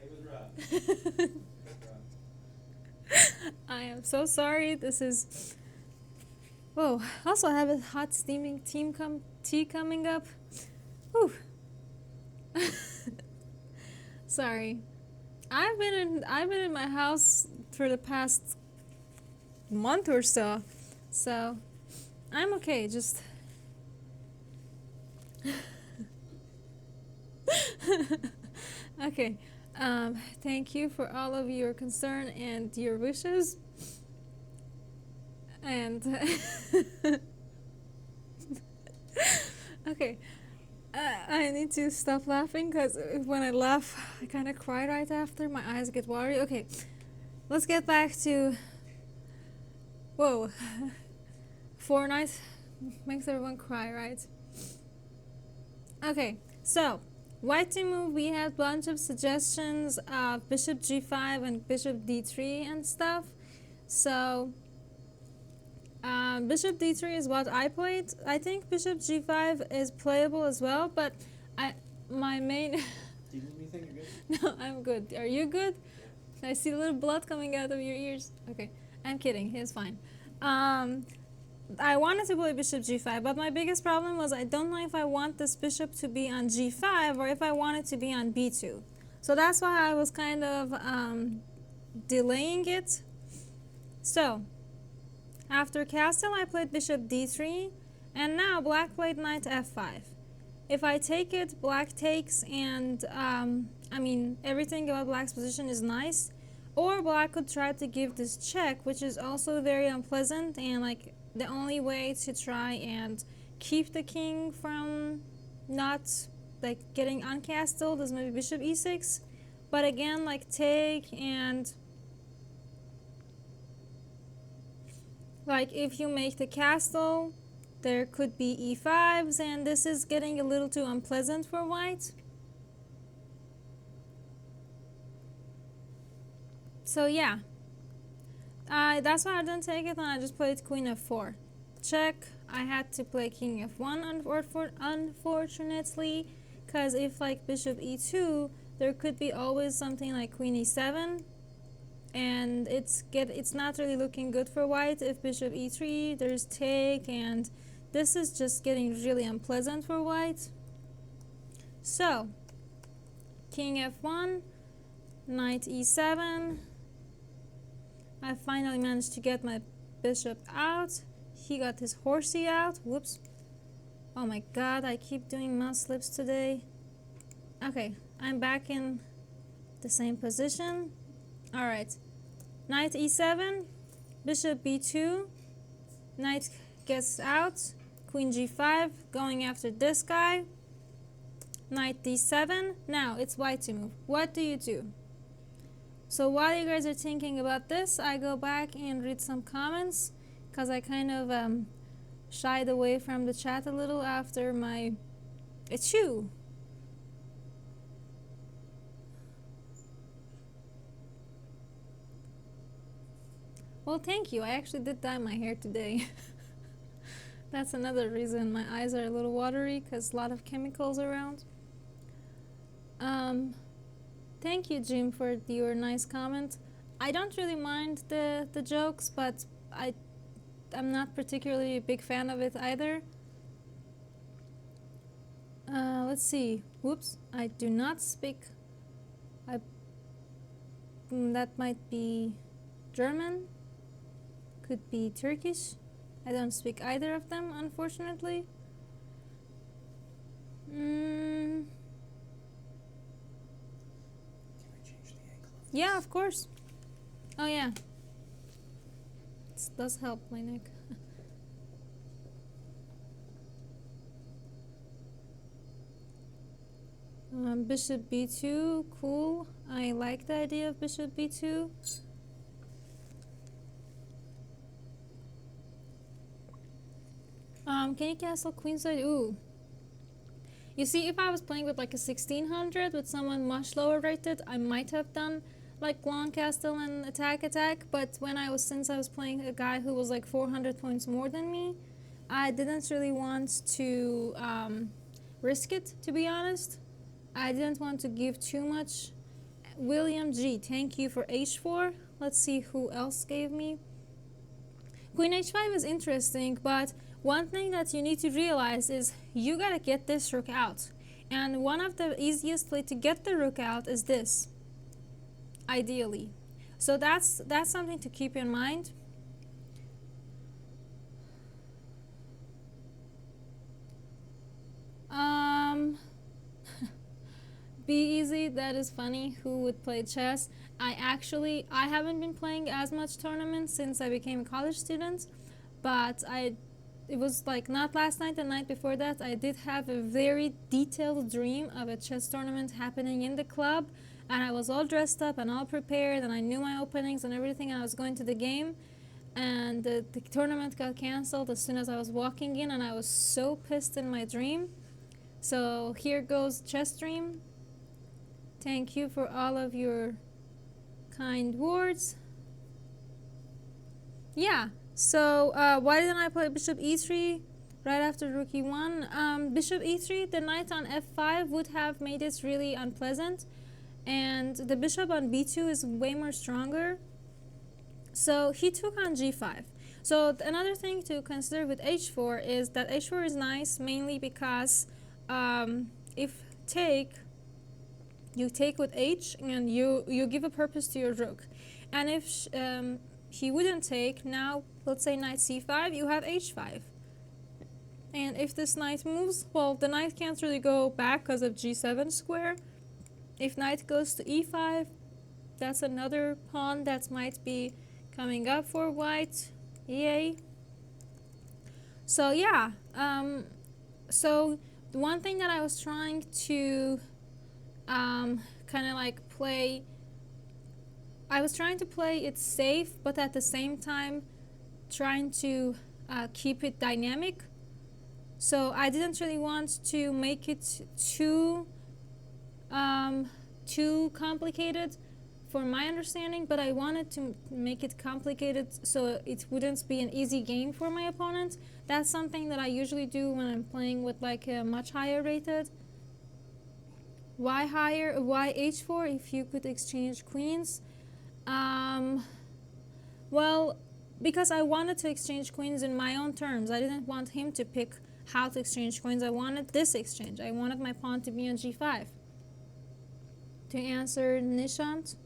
It was rough. I am so sorry. This is... Whoa. Also, I have a hot steaming steam tea coming up. Whew. Sorry. I've been in my house for the past month or so. So I'm okay, just okay. Thank you for all of your concern and your wishes. And okay, I need to stop laughing because when I laugh, I kind of cry right after. My eyes get watery. Okay, let's get back to. Whoa, Fortnite makes everyone cry, right? Okay, so white to move. We had a bunch of suggestions of bishop g5 and bishop d3 and stuff. So bishop d3 is what I played. I think bishop g5 is playable as well, but my main. Do you need anything? You're good? No, I'm good. Are you good? I see a little blood coming out of your ears. Okay, I'm kidding. He's fine. I wanted to play bishop g5, but my biggest problem was I don't know if I want this bishop to be on g5 or if I want it to be on b2. So that's why I was kind of delaying it. So after castle, I played bishop d3, and now black played knight f5. If I take it, black takes, and I mean, everything about black's position is nice. Or black could try to give this check, which is also very unpleasant, and like the only way to try and keep the king from not like getting uncastled is maybe bishop e6. But again, like take, and like if you make the castle, there could be e5s, and this is getting a little too unpleasant for white. So yeah, that's why I didn't take it, and I just played queen f4. Check. I had to play king f1 unfortunately, because if like bishop e2, there could be always something like queen e7, and it's not really looking good for white. If bishop e3, there's take, and this is just getting really unpleasant for white. So king f1, knight e7. I finally managed to get my bishop out. He got his horsey out. Whoops. Oh my god, I keep doing mouse slips today. Okay, I'm back in the same position. Alright. Knight e7, bishop b2, knight gets out, queen g5, going after this guy, knight d7. Now it's white to move. What do you do? So while you guys are thinking about this, I go back and read some comments, because I kind of shied away from the chat a little after my achoo. Well, thank you. I actually did dye my hair today. That's another reason my eyes are a little watery, because a lot of chemicals around. Thank you, Jim, for your nice comment. I don't really mind the jokes, but I'm not particularly a big fan of it either. Let's see. Whoops, I do not speak. That might be German. Could be Turkish. I don't speak either of them, unfortunately. Yeah, of course. Oh yeah. This does help my neck. Bishop b2, cool. I like the idea of bishop b2. Can you castle queenside? Ooh. You see, if I was playing with like a 1600 with someone much lower rated, I might have done like long castle and attack, but since I was playing a guy who was like 400 points more than me, I didn't really want to risk it, to be honest. I didn't want to give too much. William G, thank you for h4. Let's see who else gave me. Queen h5 is interesting, but one thing that you need to realize is you gotta get this rook out. And one of the easiest way to get the rook out is this, ideally. So that's something to keep in mind. Be easy, that is funny. Who would play chess? I haven't been playing as much tournaments since I became a college student, but it was like not last night, the night before that, I did have a very detailed dream of a chess tournament happening in the club, and I was all dressed up and all prepared, and I knew my openings and everything, and I was going to the game, and the tournament got cancelled as soon as I was walking in, and I was so pissed in my dream. So here goes chess dream. Thank you for all of your kind words. Yeah, so why didn't I play bishop e3 right after rook e1? Bishop e3, the knight on f5 would have made it really unpleasant, and the bishop on b2 is way more stronger. So he took on g5. So another thing to consider with h4 is that h4 is nice mainly because if you take with h and you give a purpose to your rook, and if he wouldn't take, now let's say knight c5, you have h5, and if this knight moves, well, the knight can't really go back because of g7 square. If knight goes to e5, that's another pawn that might be coming up for white. Yay. So yeah, so the one thing that I was trying to kind of like play, I was trying to play it safe, but at the same time trying to keep it dynamic. So I didn't really want to make it too complicated for my understanding, but I wanted to make it complicated so it wouldn't be an easy game for my opponent. That's something that I usually do when I'm playing with like a much higher rated. Why h4 if you could exchange queens? Well, because I wanted to exchange queens in my own terms. I didn't want him to pick how to exchange queens. I wanted this exchange. I wanted my pawn to be on g5. To answer Nishant,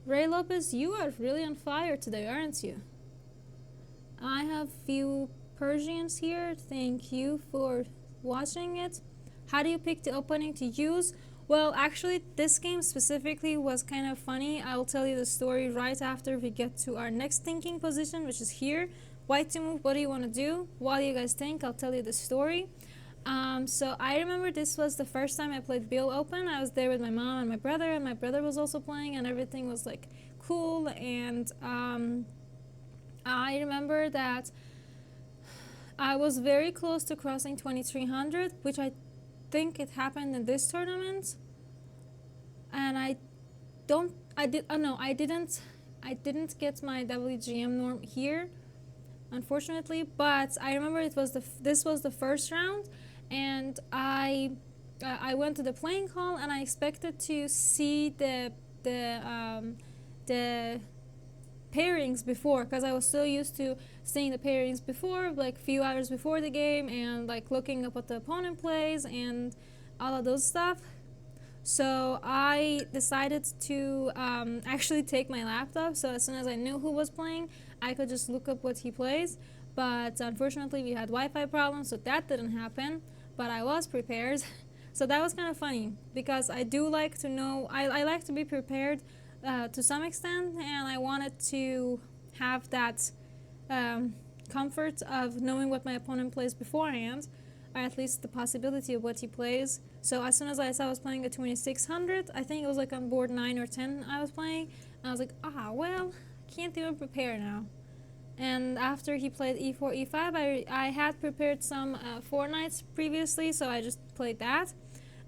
Ray Lopez, you are really on fire today, aren't you? I have few Persians here. Thank you for watching it. How do you pick the opening to use? Well, actually, this game specifically was kind of funny. I will tell you the story right after we get to our next thinking position, which is here. White to move, what do you want to do? While you guys think, I'll tell you the story. So I remember this was the first time I played Bill Open. I was there with my mom and my brother was also playing, and everything was like cool. And I remember that I was very close to crossing 2300, which I think it happened in this tournament. And I didn't get my WGM norm here, unfortunately. But I remember this was the first round, and I went to the playing hall, and I expected to see the pairings before, because I was so used to seeing the pairings before, like a few hours before the game, and like looking up what the opponent plays and all of those stuff. So I decided to actually take my laptop, so as soon as I knew who was playing, I could just look up what he plays. But unfortunately we had Wi-Fi problems, so that didn't happen, but I was prepared. So that was kind of funny, because I do like to know, I like to be prepared to some extent, and I wanted to have that comfort of knowing what my opponent plays beforehand, or at least the possibility of what he plays. So as soon as I saw I was playing a 2600, I think it was like on board 9 or 10 I was playing, and I was like, well, can't even prepare now. And after he played e4, e5, I had prepared some 4 knights previously, so I just played that.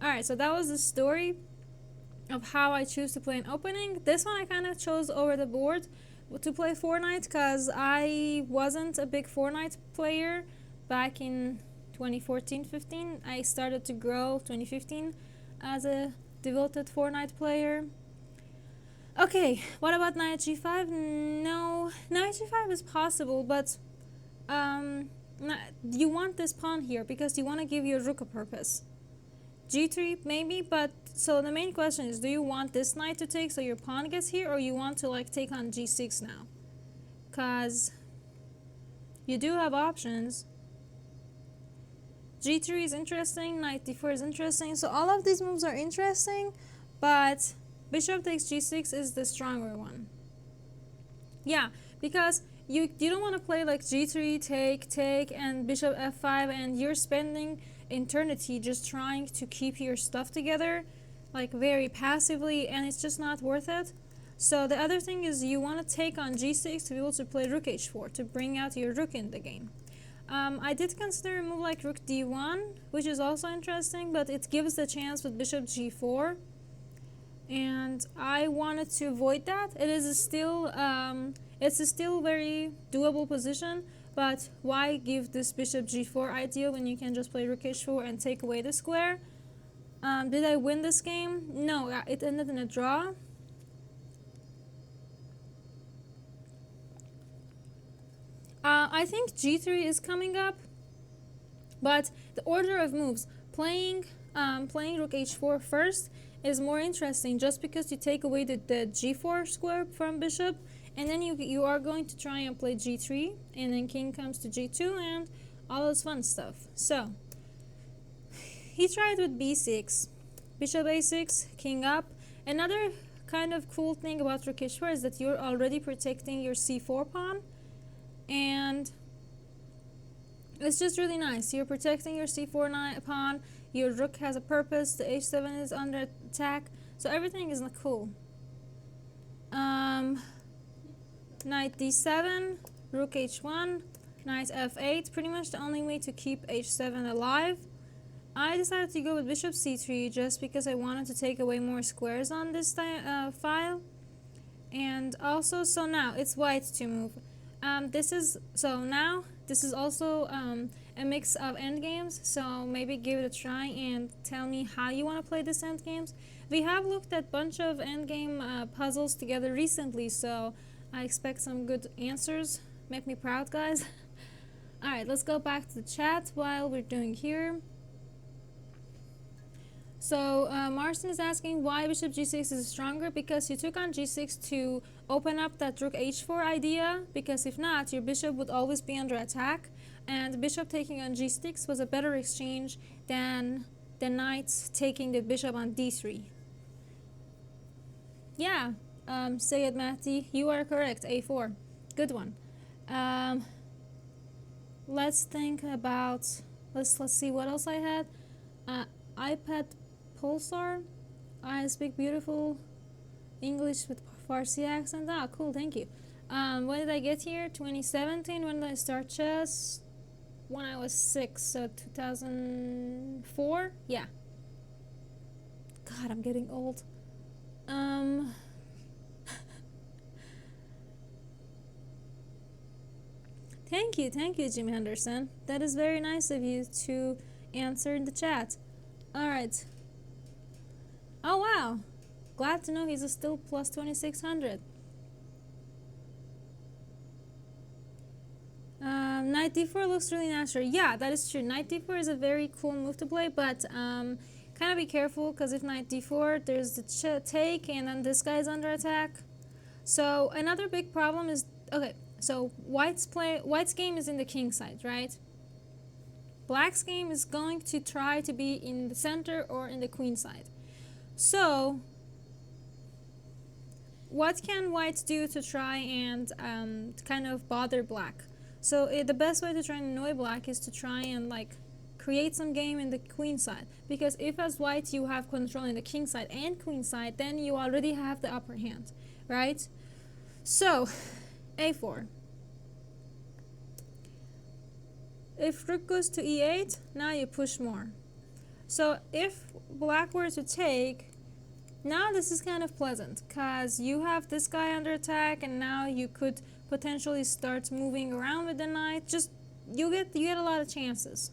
Alright, so that was the story of how I choose to play an opening. This one I kind of chose over the board to play 4 knights, because I wasn't a big 4 knight player back in 2014-15. I started to grow 2015 as a devoted 4 knight player. Okay, what about knight g5? No, knight g5 is possible, but you want this pawn here because you want to give your rook a purpose. g3 maybe, but so the main question is, do you want this knight to take so your pawn gets here, or you want to like take on g6 now? Because you do have options. g3 is interesting, knight d4 is interesting, so all of these moves are interesting, but bishop takes g6 is the stronger one. Yeah, because you don't want to play like g3, take, and bishop f5, and you're spending eternity just trying to keep your stuff together, like very passively, and it's just not worth it. So the other thing is you want to take on g6 to be able to play rook h4 to bring out your rook in the game. I did consider a move like rook d1, which is also interesting, but it gives the chance with bishop g4, and I wanted to avoid that. It is still it's a still very doable position, but why give this bishop g4 idea when you can just play rook h4 and take away the square? Did I win this game? No, it ended in a draw. I think g3 is coming up, but the order of moves, playing rook h4 first is more interesting, just because you take away the g4 square from bishop, and then you are going to try and play g3, and then king comes to g2 and all this fun stuff. So he tried with b6, bishop a6, king up. Another kind of cool thing about rook h4 is that you're already protecting your c4 pawn, and it's just really nice. You're protecting your c4 pawn, your rook has a purpose, the h7 is under attack, so everything is cool. Knight d7, rook h1, knight f8, pretty much the only way to keep h7 alive. I decided to go with bishop c3 just because I wanted to take away more squares on this file. And also, so now it's white to move. This is also a mix of endgames, so maybe give it a try and tell me how you want to play this endgames. We have looked at a bunch of endgame puzzles together recently, so I expect some good answers. Make me proud, guys. Alright, let's go back to the chat while we're doing here. So Marcin is asking why bishop g6 is stronger, because you took on g6 to open up that rook h4 idea, because if not, your bishop would always be under attack, and bishop taking on g6 was a better exchange than the knight taking the bishop on d3. Yeah, Sayed Mahdi, you are correct, a4. Good one. Let's think about, let's see what else I had. iPad Pulsar, I speak beautiful English with Farsi accent. Ah, cool, thank you. When did I get here? 2017. When did I start chess? When I was 6, so 2004. Yeah. God, I'm getting old. Thank you, Jim Henderson. That is very nice of you to answer in the chat. All right. Oh wow, glad to know he's still plus 2600. Knight d4 looks really natural. Yeah, that is true. Knight d4 is a very cool move to play, but kind of be careful, because if knight d4, there's the take, and then this guy's under attack. So another big problem is, okay, so white's game is in the king side, right? Black's game is going to try to be in the center or in the queen side. So what can white do to try and kind of bother black? So the best way to try and annoy black is to try and like create some game in the queen side, because if as white you have control in the king side and queen side, then you already have the upper hand, right? So a4. If rook goes to e8, now you push more. So if black were to take, now this is kind of pleasant, because you have this guy under attack, and now you could potentially start moving around with the knight. Just you get a lot of chances.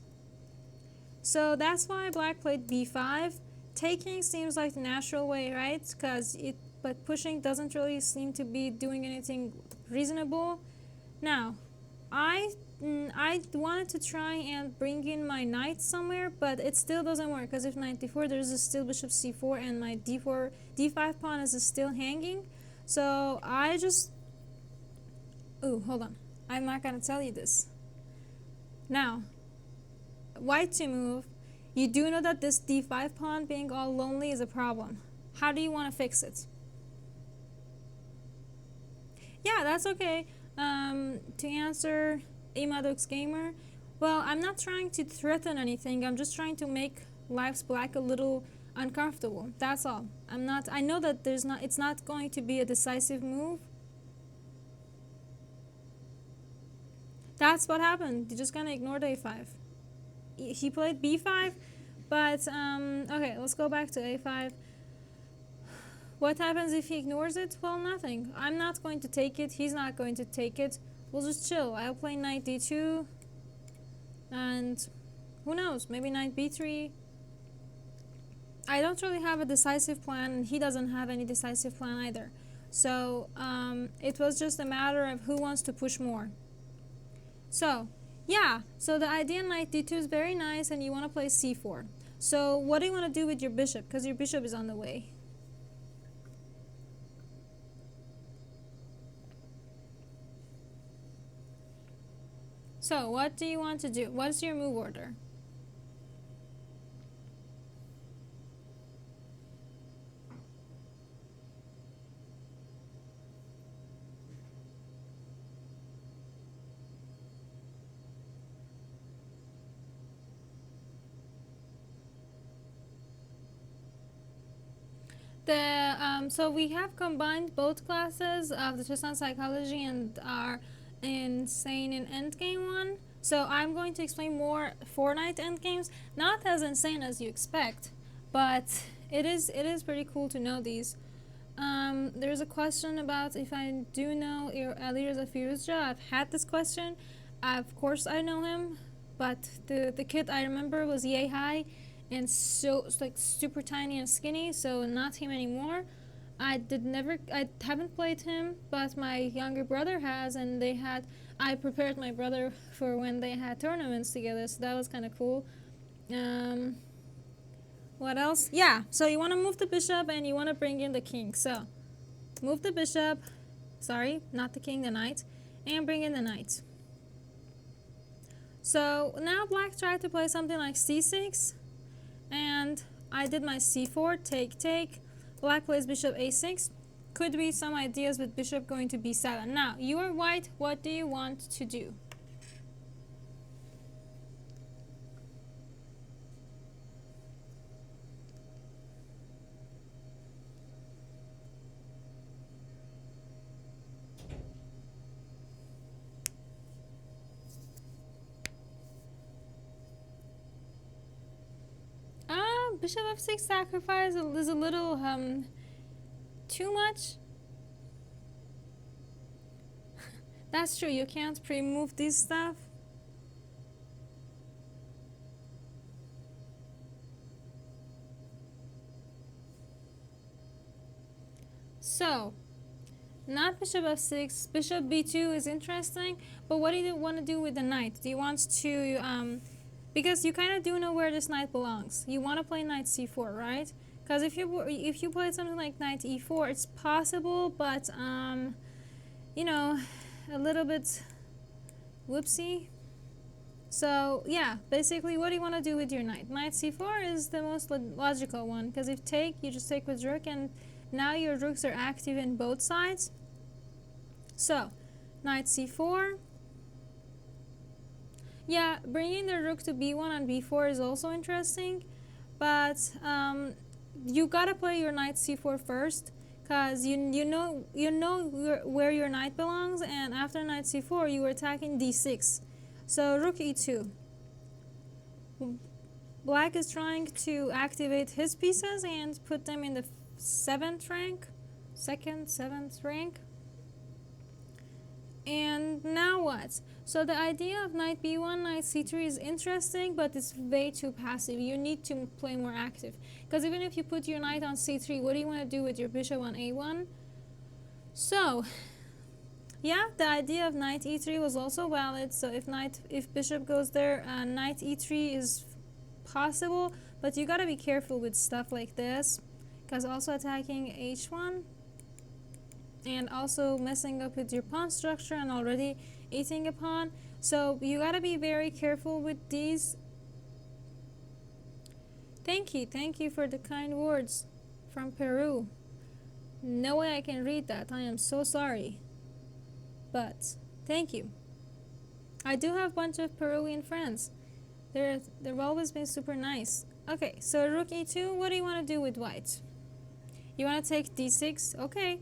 So that's why black played b5. Taking seems like the natural way, right? but pushing doesn't really seem to be doing anything reasonable. Now, I wanted to try and bring in my knight somewhere, but it still doesn't work, because if knight d4, there's still bishop c4, and my d5 pawn is still hanging. So I just... Oh, hold on. I'm not gonna tell you this. Now, white to move. You do know that this d5 pawn being all lonely is a problem. How do you want to fix it? Yeah, that's okay. To answer Amadux Gamer, well, I'm not trying to threaten anything. I'm just trying to make Life's Black a little uncomfortable. That's all. I know that it's not going to be a decisive move. That's what happened. You're just gonna ignore the a5. He played b5, but okay, let's go back to a5. What happens if he ignores it? Well, nothing. I'm not going to take it. He's not going to take it. We'll just chill. I'll play knight d2, and who knows, maybe knight b3. I don't really have a decisive plan, and he doesn't have any decisive plan either. So it was just a matter of who wants to push more. So yeah, so the idea knight d2 is very nice, and you want to play c4. So what do you want to do with your bishop? Because your bishop is on the way. So what do you want to do? What's your move order? So we have combined both classes of the Tristan Psychology and our Insane in Endgame one. So I'm going to explain more Fortnite endgames, not as insane as you expect, but it is pretty cool to know these. There's a question about if I do know Alirs of Firuzja. I've had this question. Of course I know him, but the kid I remember was yay high and so like super tiny and skinny, so not him anymore. I haven't played him, but my younger brother has, and I prepared my brother for when they had tournaments together, so that was kind of cool. What else? Yeah, so you want to move the bishop and you want to bring in the king. So move the bishop, sorry, not the king, the knight, and bring in the knight. So now black tried to play something like c6, and I did my c4, take. Black plays bishop a6. Could be some ideas with bishop going to b7. Now, you are white. What do you want to do? Bishop f6 sacrifice is a little too much. That's true, you can't pre-move this stuff. So not bishop f6, bishop b2 is interesting, but what do you want to do with the knight? Do you want to because you kind of do know where this knight belongs. You want to play knight c4, right? Because if you played something like knight e4, it's possible, but you know, a little bit whoopsie. So yeah, basically, what do you want to do with your knight? Knight c4 is the most logical one, because if take, you just take with rook, and now your rooks are active in both sides. So knight c4. Yeah, bringing the rook to b1 and b4 is also interesting, but you gotta play your knight c4 first, because you know where your knight belongs, and after knight c4 you are attacking d6. So rook e2. Black is trying to activate his pieces and put them in the 7th rank. And now what? So the idea of knight b1, knight c3 is interesting, but it's way too passive. You need to play more active. Because even if you put your knight on c3, what do you want to do with your bishop on a1? So, yeah, the idea of knight e3 was also valid. So if bishop goes there, knight e3 is possible, but you gotta be careful with stuff like this, because also attacking h1 and also messing up with your pawn structure and already eating a pawn. So you gotta be very careful with these. Thank you for the kind words from Peru. No way I can read that. I am so sorry, but thank you. I do have a bunch of Peruvian friends. They've always been super nice. Okay, so rook e2. What do you want to do with white? You want to take d6? Okay.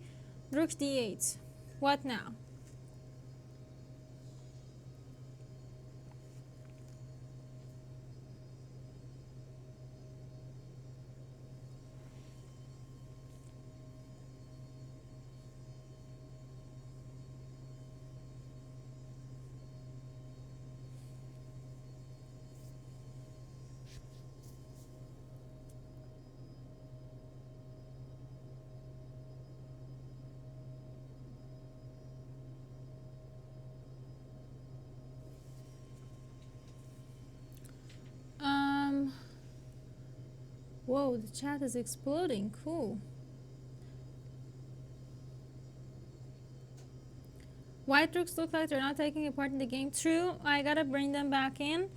Rook d8. What now? Whoa, the chat is exploding. Cool. White rooks look like they're not taking a part in the game. True, I gotta bring them back in.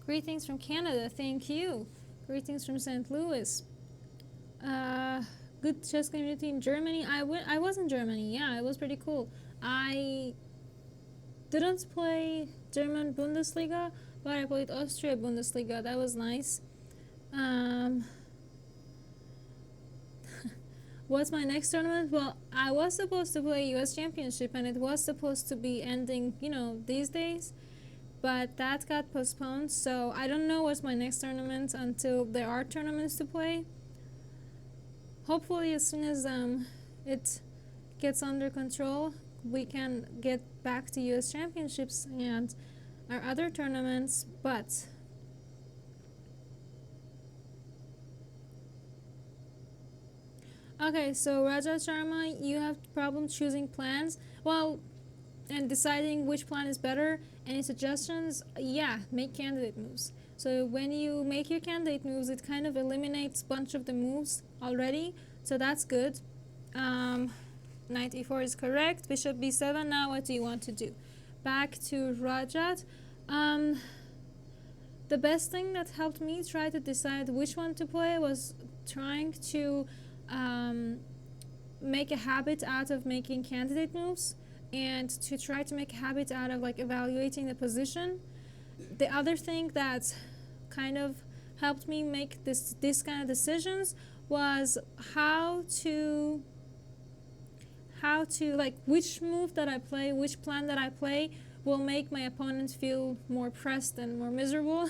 Greetings from Canada. Thank you. Greetings from St. Louis. Good chess community in Germany. I was in Germany. Yeah, it was pretty cool. I didn't play German Bundesliga, but I played Austria Bundesliga. That was nice. What's my next tournament? Well, I was supposed to play US Championship, and it was supposed to be ending, these days, but that got postponed. So I don't know what's my next tournament until there are tournaments to play. Hopefully, as soon as it gets under control, we can get back to US Championships and our other tournaments. But okay, so Raja Sharma, you have problem choosing plans. Well, and deciding which plan is better. Any suggestions? Yeah, make candidate moves. So when you make your candidate moves, it kind of eliminates a bunch of the moves already. So that's good. Knight e4 is correct. Bishop b7. Now what do you want to do? Back to Rajat. The best thing that helped me try to decide which one to play was trying to make a habit out of making candidate moves, and to try to make a habit out of evaluating the position. The other thing that kind of helped me make this kind of decisions was how to which move that I play, which plan that I play will make my opponent feel more pressed and more miserable.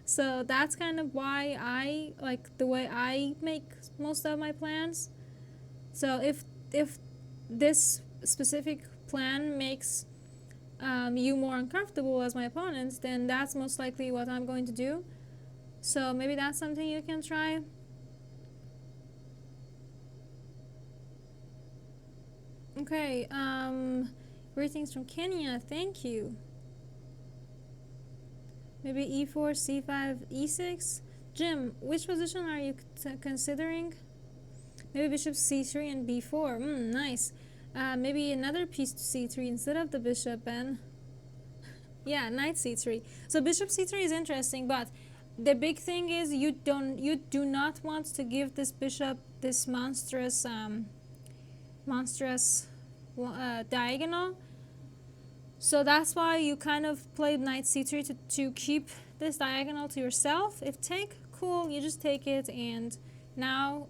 So that's kind of why I like the way I make most of my plans. So if this specific plan makes you more uncomfortable as my opponent, then that's most likely what I'm going to do. So maybe that's something you can try. Okay, greetings from Kenya. Thank you. Maybe e4, c5, e6. Jim, which position are you considering? Maybe bishop c3 and b4. Nice. Maybe another piece to c3 instead of the bishop, Ben. Yeah, knight c3. So bishop c3 is interesting, but the big thing is you do not want to give this bishop this monstrous diagonal. So that's why you kind of played knight c3 to keep this diagonal to yourself. If take, cool, you just take it, and now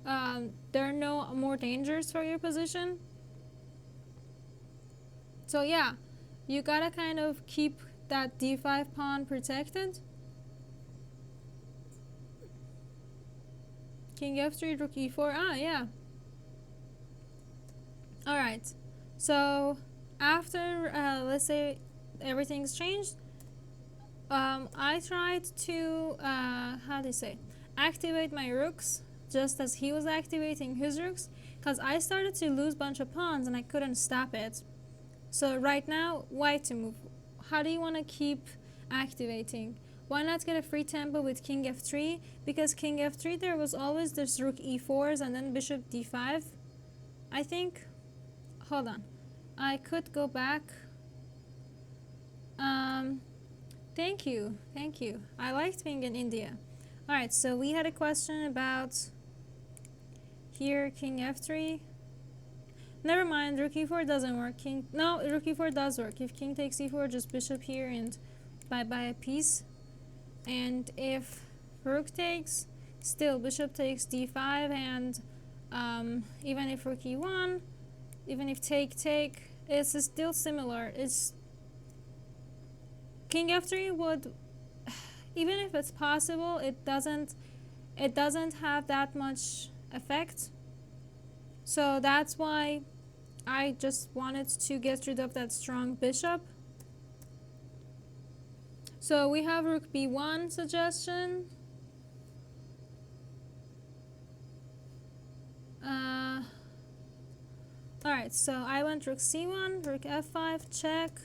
there are no more dangers for your position. So yeah, you gotta kind of keep that d5 pawn protected. King f3, rook e4. Ah, yeah. Alright, so after let's say everything's changed, I tried to how do you say, activate my rooks just as he was activating his rooks, because I started to lose bunch of pawns and I couldn't stop it. So right now, white to move. How do you want to keep activating? Why not get a free tempo with king f3? Because king f3 there was always this rook e4s and then bishop d5. I think, hold on, I could go back. Thank you. I liked being in India. Alright, so we had a question about here, king f3. Never mind, rook e4 doesn't work. No, rook e4 does work. If king takes e4, just bishop here and bye-bye a piece. And if rook takes, still bishop takes d5, and even if rook e1, even if take, it's still similar. It's king f3 would, even if it's possible, it doesn't have that much effect. So that's why I just wanted to get rid of that strong bishop. So we have rook b1 suggestion. Alright, so I went rook c1, rook f5, check,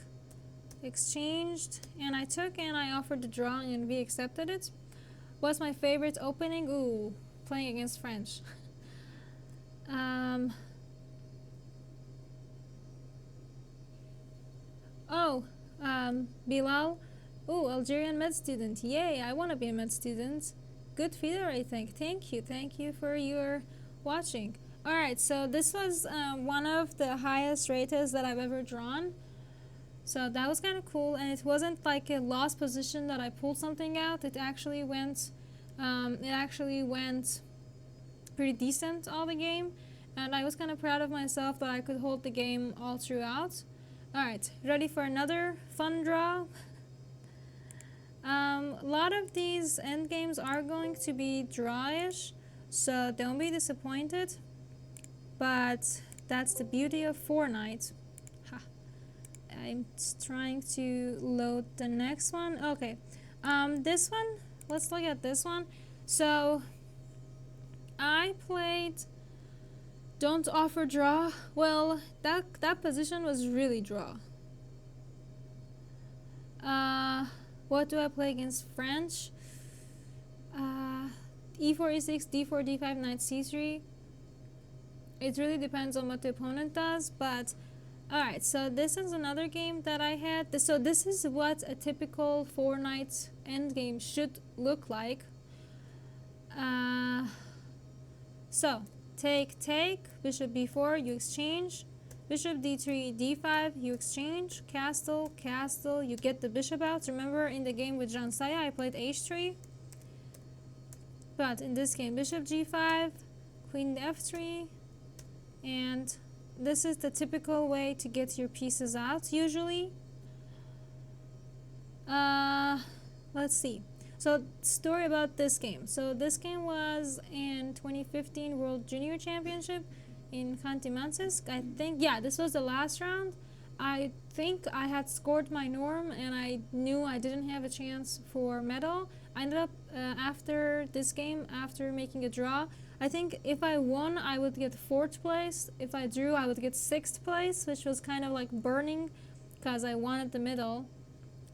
exchanged, and I took and I offered the draw and we accepted it. What's my favorite opening? Ooh, playing against French. Bilal. Ooh, Algerian med student. Yay, I want to be a med student. Good feeder, I think. Thank you for your watching. Alright, so this was one of the highest rated that I've ever drawn. So that was kind of cool, and it wasn't like a lost position that I pulled something out. It actually went pretty decent all the game, and I was kind of proud of myself that I could hold the game all throughout. Alright, ready for another fun draw? A lot of these endgames are going to be drawish, so don't be disappointed. But that's the beauty of Fortnite. I'm trying to load the next one. Okay, this one, let's look at this one. So I played don't offer draw. Well, that position was really draw. What do I play against French? E4, E6, D4, D5, knight C3. It really depends on what the opponent does, but alright, so this is another game that I had. So this is what a typical Fortnite endgame should look like. So, take, bishop b4, you exchange. Bishop d3, d5, you exchange. Castle, you get the bishop out. Remember in the game with Zhansaya, I played h3. But in this game, bishop g5, queen f3, and this is the typical way to get your pieces out usually. Let's see. So story about this game. So this game was in 2015 World Junior Championship in Khanty-Mansiysk. I think, yeah, this was the last round. I think I had scored my norm and I knew I didn't have a chance for medal. I ended up after this game, after making a draw, I think if I won, I would get 4th place. If I drew, I would get 6th place, which was kind of like burning because I wanted the medal.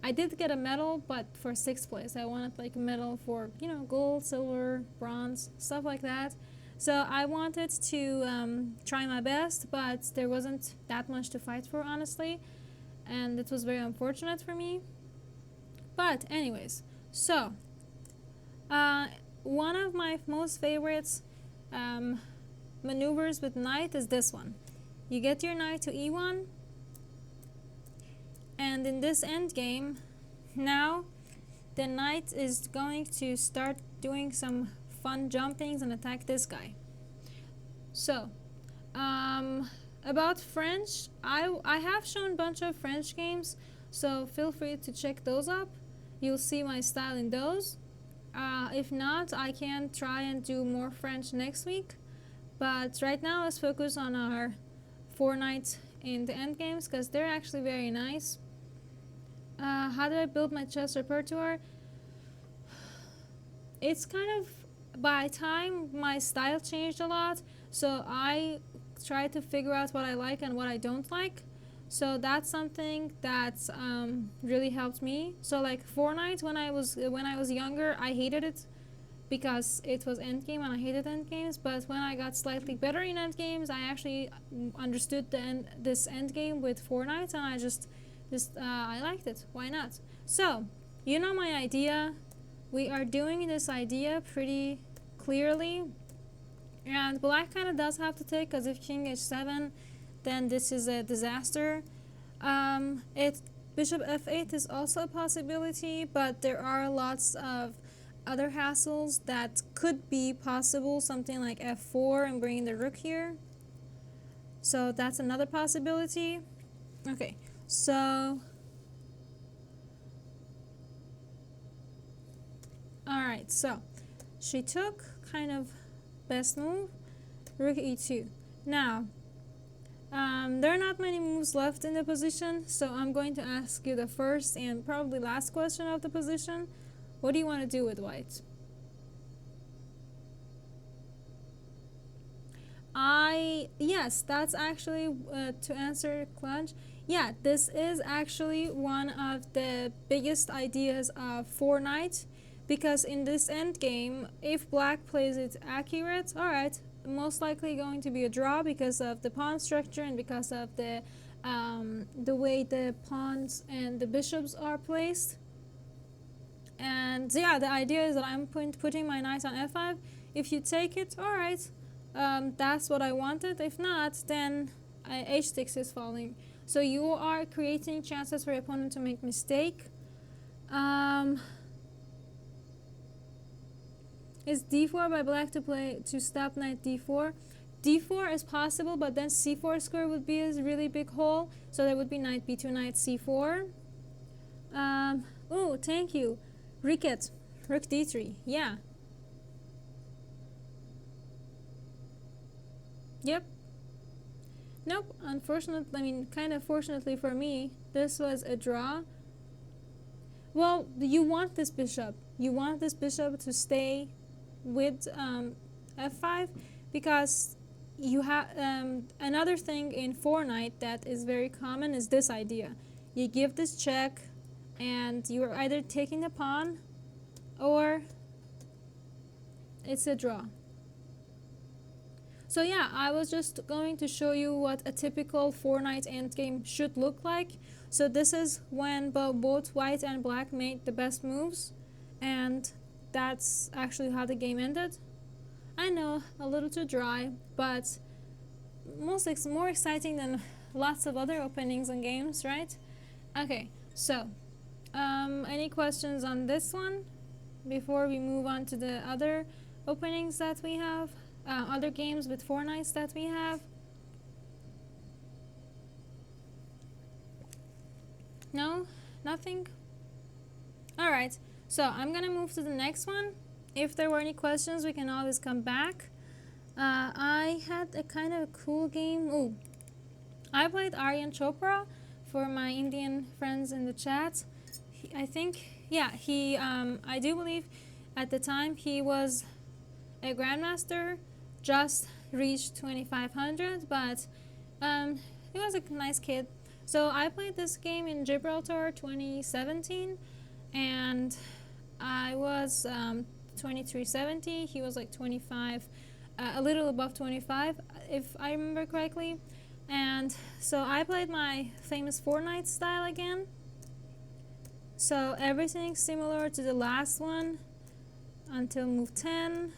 I did get a medal, but for 6th place. I wanted like a medal for, you know, gold, silver, bronze, stuff like that. So I wanted to try my best, but there wasn't that much to fight for, honestly. And it was very unfortunate for me. But anyways, so one of my most favorites maneuvers with knight is this one. You get your knight to e1, and in this endgame, now the knight is going to start doing some fun jumpings and attack this guy. So, about French, I have shown a bunch of French games, so feel free to check those up. You'll see my style in those. If not, I can try and do more French next week. But right now, let's focus on our Fortnite in the endgames because they're actually very nice. How do I build my chess repertoire? It's kind of, by time my style changed a lot, so I try to figure out what I like and what I don't like. So that's something that's really helped me. So like Fortnite, when I was younger, I hated it because it was endgame and I hated endgames. But when I got slightly better in endgames, I actually understood this endgame with Fortnite, and I just I liked it. Why not? So you know my idea. We are doing this idea pretty clearly, and black kind of does have to take, because if king h7, then this is a disaster. Bishop f8 is also a possibility, but there are lots of other hassles that could be possible, something like f4 and bringing the rook here. So that's another possibility. Okay, so alright, so she took, kind of best move, rook e2. Now there are not many moves left in the position, so I'm going to ask you the first and probably last question of the position. What do you want to do with white? Yes, that's actually, to answer Clutch, yeah, this is actually one of the biggest ideas of Fortnite, because in this endgame, if black plays it accurate, alright, most likely going to be a draw because of the pawn structure and because of the way the pawns and the bishops are placed. And yeah, the idea is that I'm putting my knight on f5. If you take it, alright, that's what I wanted. If not, then h6 is falling. So you are creating chances for your opponent to make mistake. Is d4 by black to stop knight d4? d4 is possible, but then c4 square would be a really big hole. So there would be knight b2, knight c4. Oh, thank you. Ricket, rook d3, yeah. Yep. Nope, unfortunately, I mean, kind of fortunately for me, this was a draw. Well, you want this bishop. You want this bishop to stay with f5, because you have another thing in Fortnite that is very common is this idea. You give this check, and you're either taking the pawn or it's a draw. So yeah, I was just going to show you what a typical Fortnite endgame should look like. So this is when both white and black made the best moves, and that's actually how the game ended. I know, a little too dry, but more exciting than lots of other openings and games, right? Okay, so any questions on this one before we move on to the other openings that we have, other games with Fortnite that we have? No? Nothing? Alright, so I'm gonna move to the next one. If there were any questions, we can always come back. I had a kind of a cool game. Ooh, I played Aryan Chopra for my Indian friends in the chat. I do believe at the time he was a grandmaster, just reached 2500, but he was a nice kid. So I played this game in Gibraltar 2017, and I was 2370. He was like 25, a little above 25, if I remember correctly. And so I played my famous Fortnite style again. So everything similar to the last one until move 10,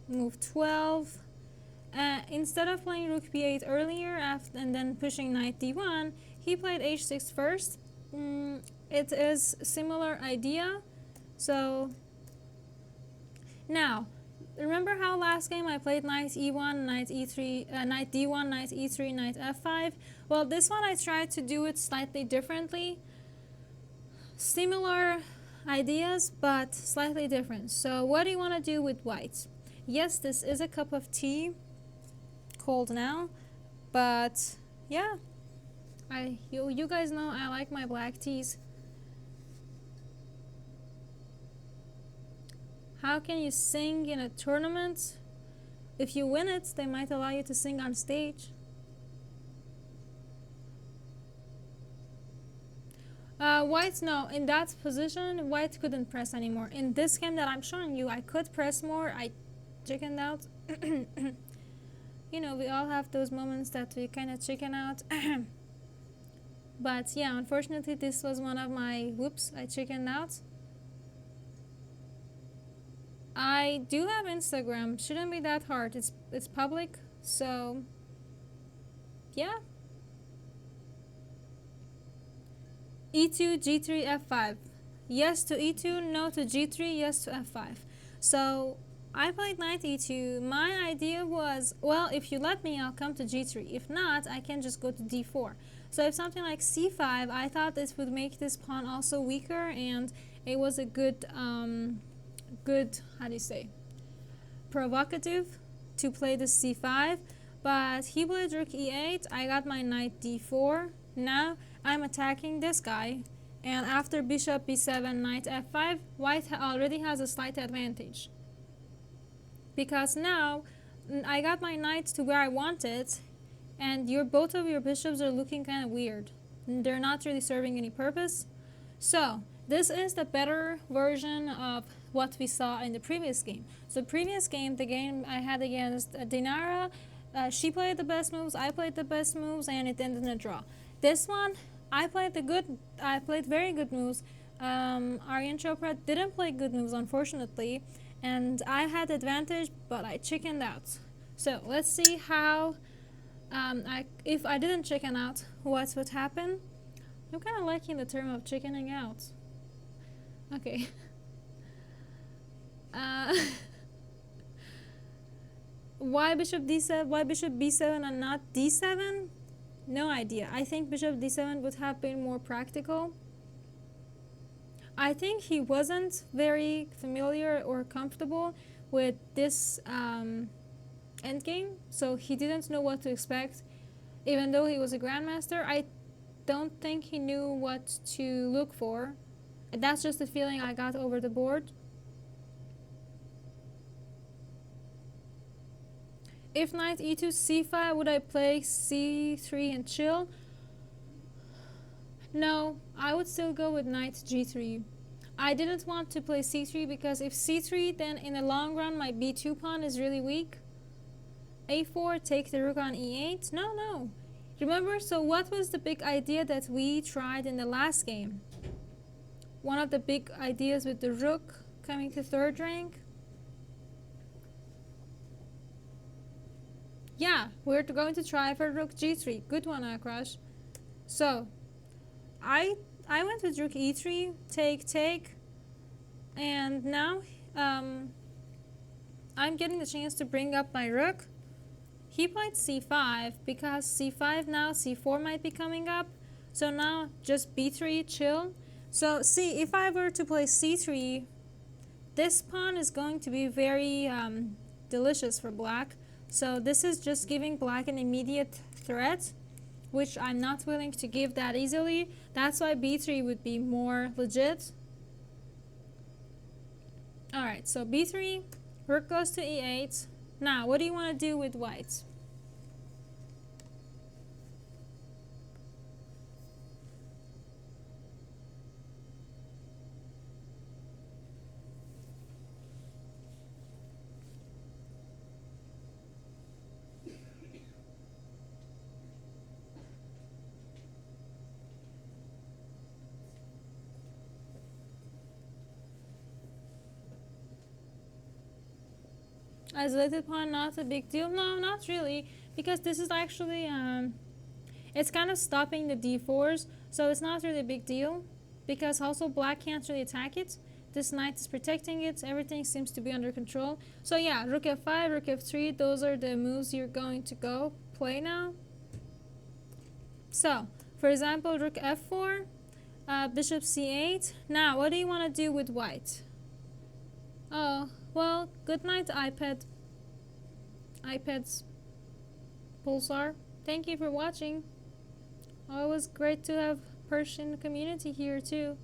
move 12. Instead of playing rook b8 earlier and then pushing knight d1, he played h6 first. It is similar idea. So now, remember how last game I played knight e1, knight e3, knight d1, knight e3, knight f5? Well, this one I tried to do it slightly differently. Similar ideas, but slightly different. So what do you want to do with white? Yes, this is a cup of tea, cold now, but yeah, You guys know I like my black teas. How can you sing in a tournament? If you win it, they might allow you to sing on stage. White, no, in that position, white couldn't press anymore. In this game that I'm showing you, I could press more. I chickened out. You know, we all have those moments that we kind of chicken out. But yeah, unfortunately, this was one of my whoops. I chickened out. I do have Instagram. Shouldn't be that hard. It's public, so yeah. E2, G3, F5. Yes to E2, no to G3, yes to F5. So I played knight E2. My idea was, well, if you let me, I'll come to G3. If not, I can just go to D4. So if something like C5, I thought this would make this pawn also weaker, and it was a good, how do you say, provocative to play the C5. But he played rook E8. I got my knight D4. Now I'm attacking this guy, and after bishop B7, knight F5, white already has a slight advantage. Because now I got my knight to where I want it, and both of your bishops are looking kind of weird. They're not really serving any purpose. So this is the better version of what we saw in the previous game. So previous game, the game I had against Dinara, she played the best moves, I played the best moves, and it ended in a draw. This one, I played very good moves. Aryan Chopra didn't play good moves, unfortunately, and I had advantage, but I chickened out. So let's see how, if I didn't chicken out, what would happen. I'm kind of liking the term of chickening out. Okay. Why bishop d7? Why bishop b7 and not d7? No idea. I think bishop d7 would have been more practical. I think he wasn't very familiar or comfortable with this endgame, so he didn't know what to expect. Even though he was a grandmaster, I don't think he knew what to look for. That's just the feeling I got over the board. If knight e2 c5, would I play c3 and chill? No, I would still go with knight g3. I didn't want to play c3 because if c3, then in the long run my b2 pawn is really weak. a4, take the rook on e8. No. Remember, so what was the big idea that we tried in the last game? One of the big ideas with the rook coming to third rank. Yeah, we're going to try for rook g3. Good one, Akrash. So, I went with rook e3, take, and now I'm getting the chance to bring up my rook. He played c5 because c5 now, c4 might be coming up. So now just b3, chill. So see, if I were to play c3, this pawn is going to be very delicious for black. So this is just giving black an immediate threat, which I'm not willing to give that easily. That's why b3 would be more legit. Alright, so b3, rook goes to e8. Now, what do you want to do with white? Isolated pawn, not a big deal. No, not really, because this is actually it's kind of stopping the d4s, so it's not really a big deal, because also black can't really attack it. This knight is protecting it. Everything seems to be under control. So yeah, rook f5, rook f3, those are the moves you're going to go play now. So for example, rook f4, bishop c8. Now what do you want to do with white? Oh, well, good night, iPad's Pulsar. Thank you for watching. Always always great to have Persian community here too.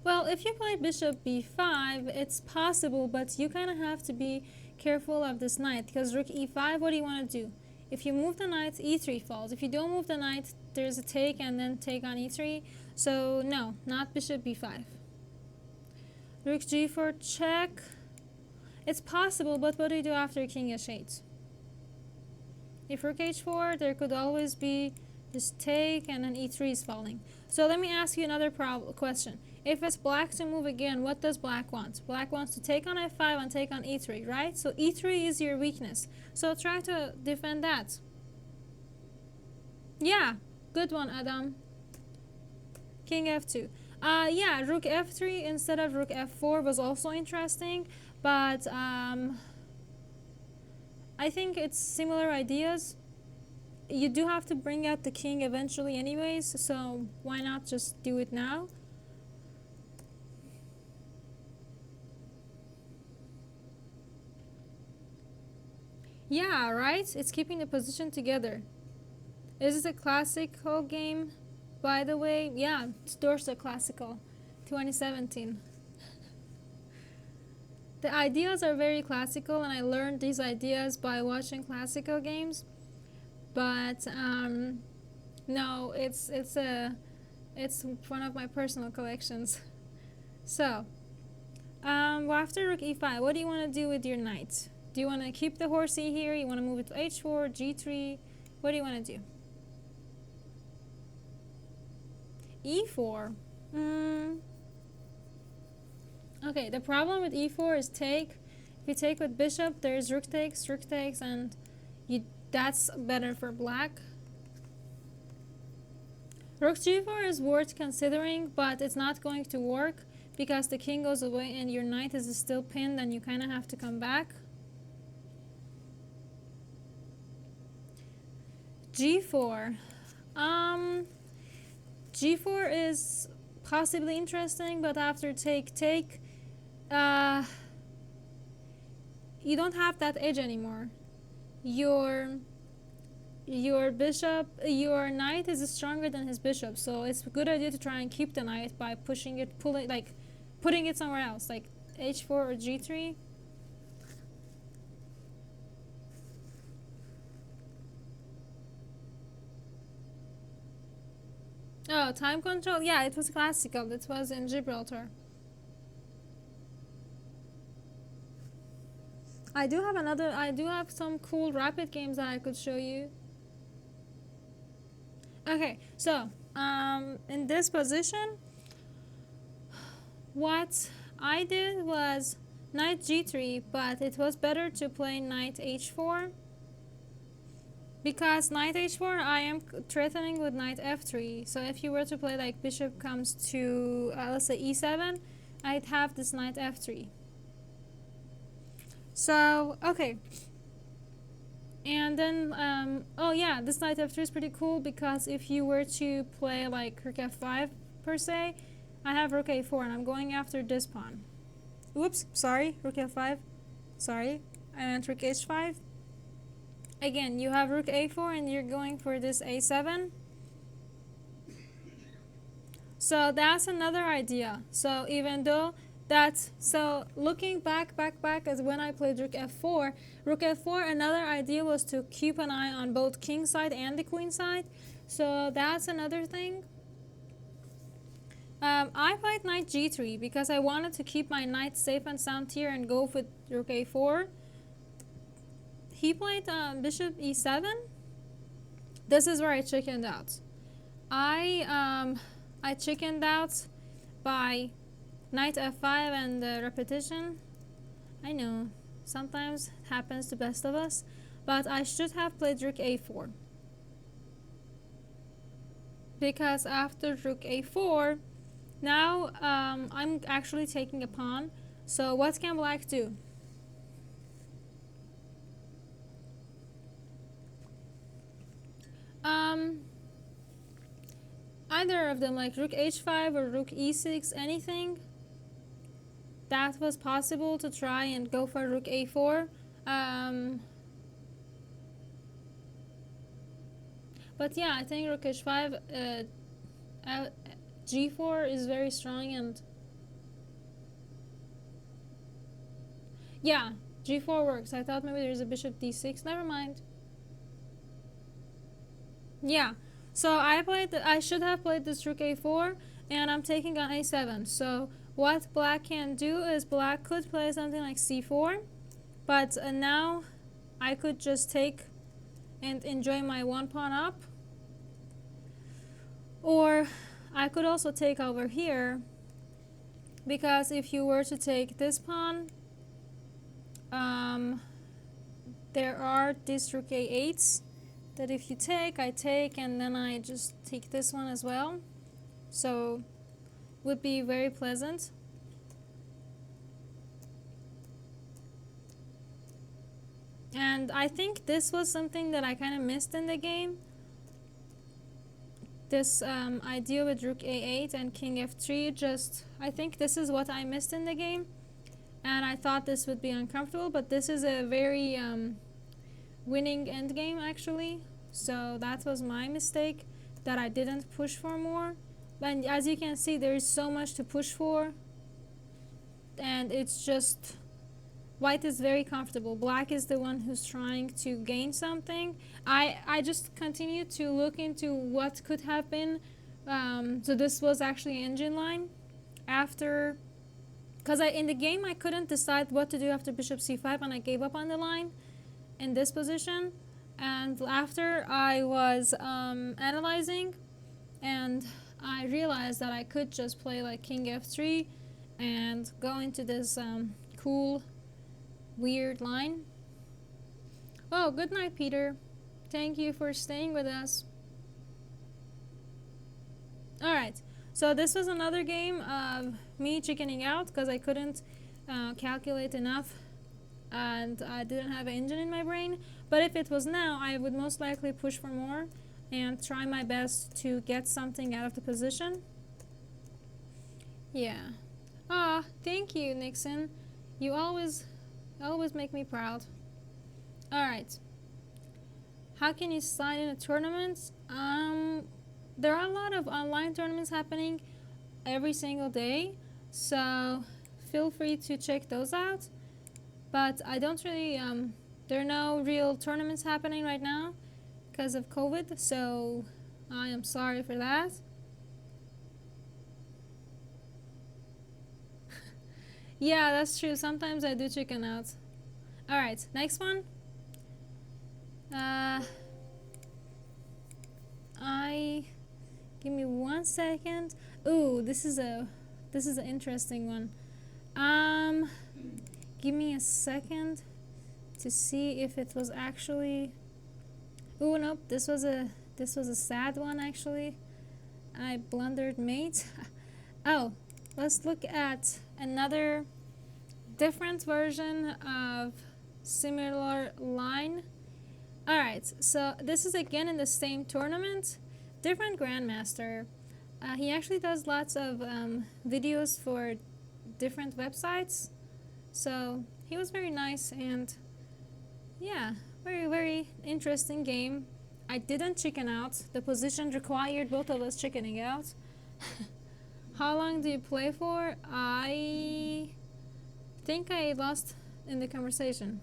Well, if you play bishop b5, it's possible, but you kind of have to be careful of this knight, because rook e5, what do you want to do? If you move the knight, e3 falls. If you don't move the knight, there's a take and then take on e3. So no, not bishop b5. Rook g4 check. It's possible, but what do you do after king h8? If rook h4, there could always be this take and then e3 is falling. So let me ask you another question. If it's black to move again, what does black want? Black wants to take on f5 and take on e3, right? So e3 is your weakness. So try to defend that. Yeah, good one, Adam. King f2. Yeah, rook f3 instead of rook f4 was also interesting, but I think it's similar ideas. You do have to bring out the king eventually anyways, so why not just do it now? Yeah, right? It's keeping the position together. Is this a classical game, by the way? Yeah, it's Dorsa Classical 2017. The ideas are very classical, and I learned these ideas by watching classical games. But no, it's one of my personal collections. So after rook e5, what do you want to do with your knight? Do you want to keep the horsey here? You want to move it to h4, g3? What do you want to do? e4. Okay, the problem with e4 is take. If you take with bishop, there's rook takes, and that's better for black. Rook g4 is worth considering, but it's not going to work because the king goes away and your knight is still pinned and you kind of have to come back. g4. G4 is possibly interesting, but after take, you don't have that edge anymore. Your bishop, your knight is stronger than his bishop, so it's a good idea to try and keep the knight by pushing it, putting it somewhere else, like h4 or g3. Oh, time control? Yeah, it was classical. It was in Gibraltar. I do have some cool rapid games that I could show you. Okay, so in this position, what I did was knight g3, but it was better to play knight h4. Because knight h4, I am threatening with knight f3. So if you were to play like bishop comes to, let's say e7, I'd have this knight f3. So, okay. And then, oh yeah, this knight f3 is pretty cool because if you were to play like rook f5 per se, I have rook a4 and I'm going after this pawn. Oops, sorry, rook f5. Sorry, I meant rook h5. Again, you have rook a4 and you're going for this a7. So that's another idea. So even though so looking back as when I played rook f4, another idea was to keep an eye on both king side and the queen side. So that's another thing. I played knight g3 because I wanted to keep my knight safe and sound here and go with rook a4. He played bishop e7. This is where I chickened out. I chickened out by knight f5 and the repetition. I know, sometimes it happens to best of us, but I should have played rook a4. Because after rook a4, now I'm actually taking a pawn. So what can black do? Either of them, like rook h5 or rook e6, anything. that was possible to try and go for rook a4. But yeah, I think rook h5, g4 is very strong, and yeah, g4 works. I thought maybe there's a bishop d6. Never mind. Yeah, so I should have played this rook a4, and I'm taking on a7. So what black can do is black could play something like c4, but now I could just take and enjoy my one pawn up, or I could also take over here, because if you were to take this pawn, there are these rook a8s that if you take, I take, and then I just take this one as well. So would be very pleasant. And I think this was something that I kind of missed in the game. This idea with rook a8 and king f3, just I think this is what I missed in the game, and I thought this would be uncomfortable, but this is a very winning endgame actually. So that was my mistake, that I didn't push for more. And as you can see, there is so much to push for, and it's just white is very comfortable. Black is the one who's trying to gain something. I just continue to look into what could have been. So this was actually engine line after, because in the game I couldn't decide what to do after bishop c5, and I gave up on the line in this position. And after I was analyzing, and I realized that I could just play like king f3 and go into this cool weird line. Oh, good night, Peter. Thank you for staying with us. Alright, so this was another game of me chickening out because I couldn't calculate enough, and I didn't have an engine in my brain. But if it was now, I would most likely push for more and try my best to get something out of the position. Yeah. Ah, thank you, Nixon. You always make me proud. Alright. How can you slide in a tournament? There are a lot of online tournaments happening every single day, so feel free to check those out. But I don't really, there are no real tournaments happening right now because of COVID, so I am sorry for that. Yeah, that's true. Sometimes I do chicken out. Alright, next one. Give me 1 second. Ooh, this is an interesting one. Give me a second to see if it was actually. Ooh, nope. This was a sad one actually. I blundered mate. Oh, let's look at another different version of similar line. Alright, so this is again in the same tournament, different grandmaster. He actually does lots of videos for different websites, so he was very nice, and yeah, very, very interesting game. I didn't chicken out. The position required both of us chickening out. How long do you play for? I think I lost in the conversation.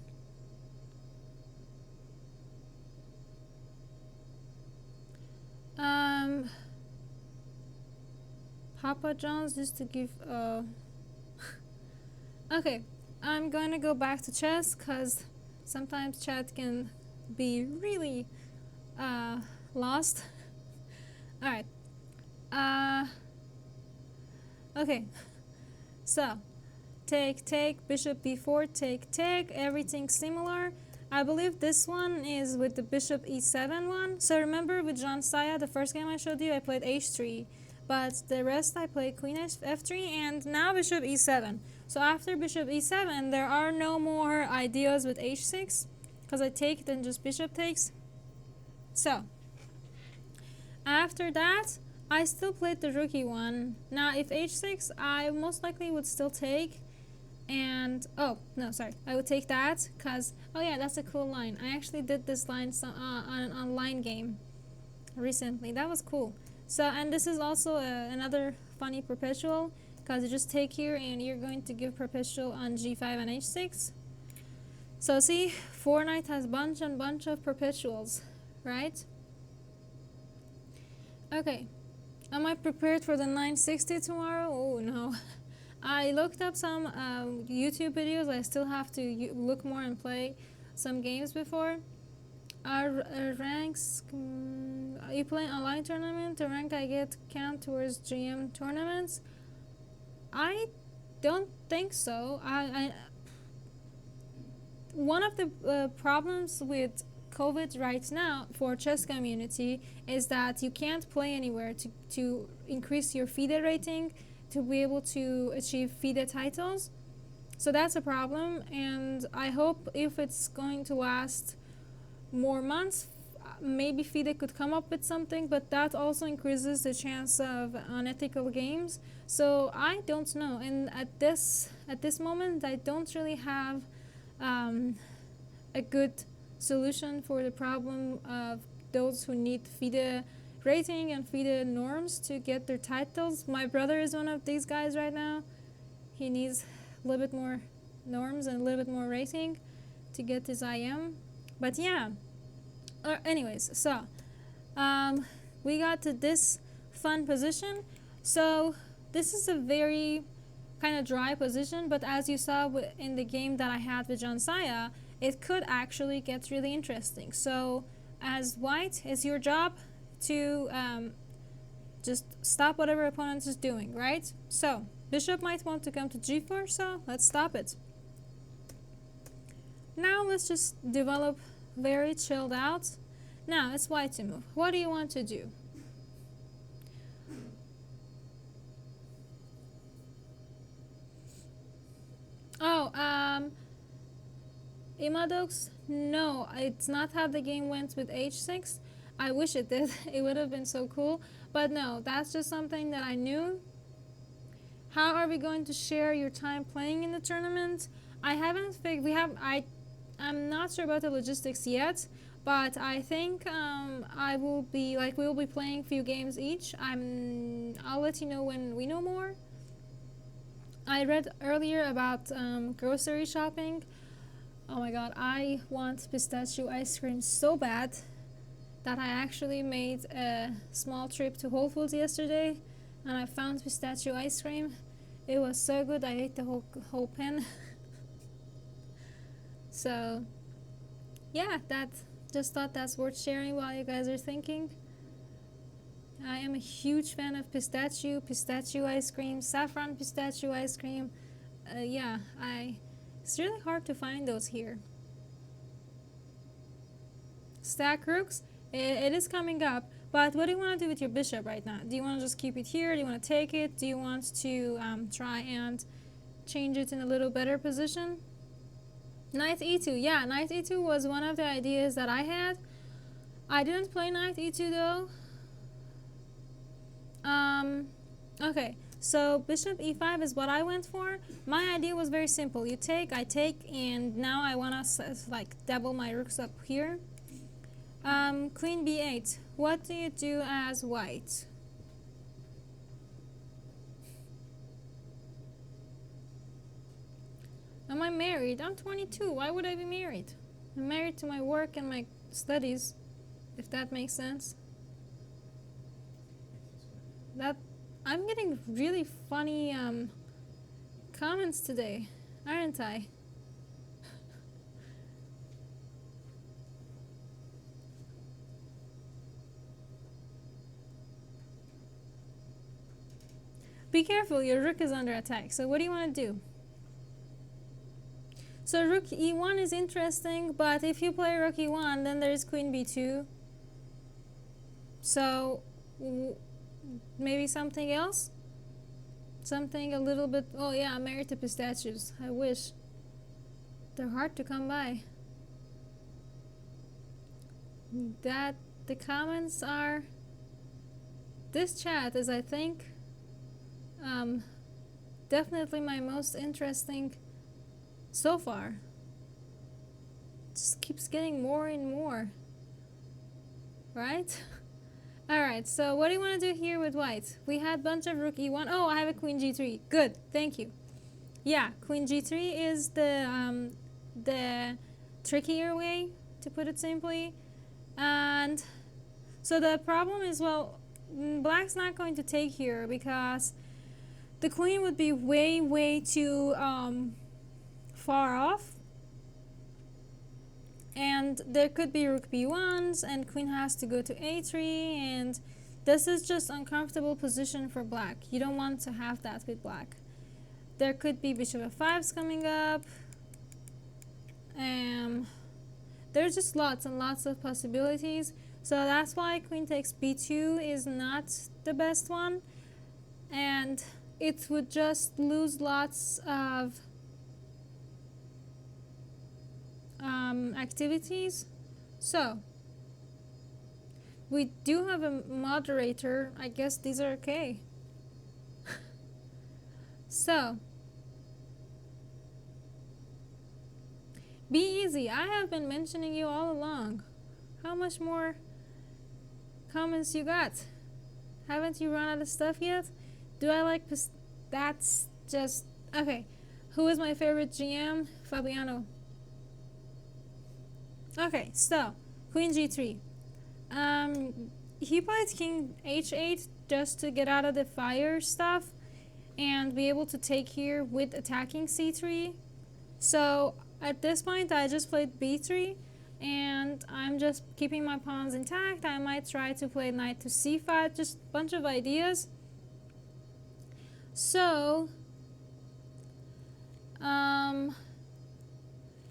Papa John's used to give okay, I'm going to go back to chess because sometimes chat can be really lost. Alright. Okay. So, take, bishop b4, take, everything similar. I believe this one is with the bishop e7 one. So remember with Zhansaya, the first game I showed you, I played h3. But the rest I played queen f3 and now bishop e7. So after bishop e7, there are no more ideas with h6 because I take then just bishop takes. So after that, I still played the rookie one. Now if h6, I most likely would still take, And oh no, sorry, I would take that because oh yeah, that's a cool line. I actually did this line on an online game recently. That was cool. So, and this is also another funny perpetual because you just take here and you're going to give perpetual on g5 and h6. So see, 4 knight has bunch and bunch of perpetuals, right? Okay, am I prepared for the 960 tomorrow? Oh no. I looked up some YouTube videos. I still have to look more and play some games before. Our ranks, you play online tournament, the rank I get count towards GM tournaments? I don't think so. One of the problems with COVID right now for chess community is that you can't play anywhere to increase your FIDE rating to be able to achieve FIDE titles. So that's a problem, and I hope if it's going to last more months, maybe FIDE could come up with something, but that also increases the chance of unethical games. So I don't know, and at this moment I don't really have a good solution for the problem of those who need FIDE rating and FIDE norms to get their titles. My brother is one of these guys right now. He needs a little bit more norms and a little bit more rating to get his IM. But yeah, anyways, so we got to this fun position. So this is a very kind of dry position, but as you saw in the game that I had with Zhansaya, it could actually get really interesting. So as white, it's your job to just stop whatever opponent is doing, right? So bishop might want to come to g4, so let's stop it. Now let's just develop very chilled out. Now it's white to move. What do you want to do? Oh, Imadox? No, it's not how the game went with h6. I wish it did. It would have been so cool. But no, that's just something that I knew. How are we going to share your time playing in the tournament? I haven't figured. I'm not sure about the logistics yet, but I think we'll be playing a few games each. I'll let you know when we know more. I read earlier about grocery shopping. Oh my god, I want pistachio ice cream so bad that I actually made a small trip to Whole Foods yesterday and I found pistachio ice cream. It was so good, I ate the whole pen. So yeah, just thought that's worth sharing while you guys are thinking. I am a huge fan of pistachio ice cream, saffron pistachio ice cream. It's really hard to find those here. Stack rooks, it is coming up, but what do you want to do with your bishop right now? Do you want to just keep it here? Do you want to take it? Do you want to try and change it in a little better position? Knight e2, yeah, knight e2 was one of the ideas that I had. I didn't play knight e2 though. Okay, so bishop e5 is what I went for. My idea was very simple. You take, I take, and now I want to like double my rooks up here. Queen b8. What do you do as white? Am I married? I'm 22. Why would I be married? I'm married to my work and my studies, if that makes sense. I'm getting really funny comments today, aren't I? Be careful, your rook is under attack. So what do you want to do? So rook e1 is interesting, but if you play rook e1, then there's queen b2. So maybe something else? Something a little bit... Oh yeah, I'm married to pistachios. I wish. They're hard to come by. The comments are... This chat is, I think, definitely my most interesting so far. Just keeps getting more and more. Right? Alright, so what do you want to do here with white? We had a bunch of rook e1. Oh, I have a queen g3. Good, thank you. Yeah, queen g3 is the trickier way, to put it simply. And so the problem is, well, black's not going to take here because the queen would be way too far off. And there could be rook b1s, and queen has to go to a3, and this is just uncomfortable position for black. You don't want to have that with black. There could be bishop f5s coming up. There's just lots and lots of possibilities. So that's why queen takes b2 is not the best one. And it would just lose lots of activities. So we do have a moderator. I guess these are okay. So be easy. I have been mentioning you all along. How much more comments you got? Haven't you run out of stuff yet? Do I like that's just okay. Who is my favorite GM? Fabiano. Okay, so queen g3. He played king h8 just to get out of the fire stuff and be able to take here with attacking c3. So at this point I just played b3 and I'm just keeping my pawns intact. I might try to play knight to c5, just a bunch of ideas. So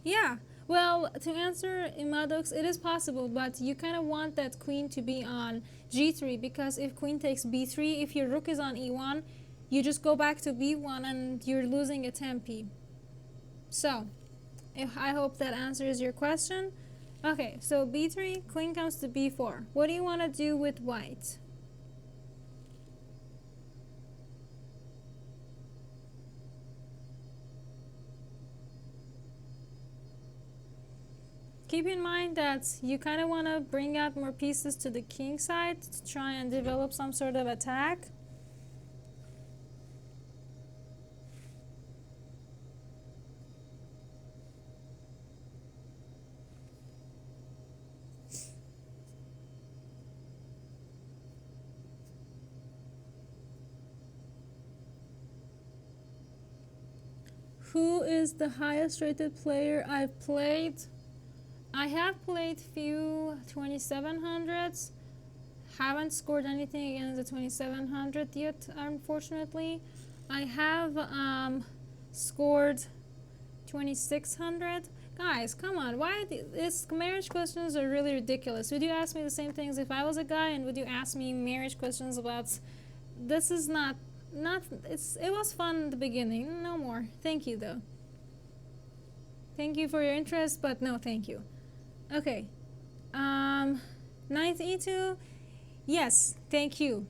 yeah. Well, to answer Imadox, it is possible, but you kind of want that queen to be on g3, because if queen takes b3, if your rook is on e1, you just go back to b1 and you're losing a tempi. So, I hope that answers your question. Okay, so b3, queen comes to b4. What do you want to do with white? Keep in mind that you kind of want to bring out more pieces to the king side to try and develop some sort of attack. Who is the highest rated player I've played? I have played few 2700s. Haven't scored anything against the 2700 yet, unfortunately. I have scored 2600. Guys, come on, why these marriage questions are really ridiculous. Would you ask me the same things if I was a guy, and would you ask me marriage questions about this? Is not it was fun in the beginning. No more. Thank you though. Thank you for your interest, but no thank you. Okay, knight e2. Yes, thank you.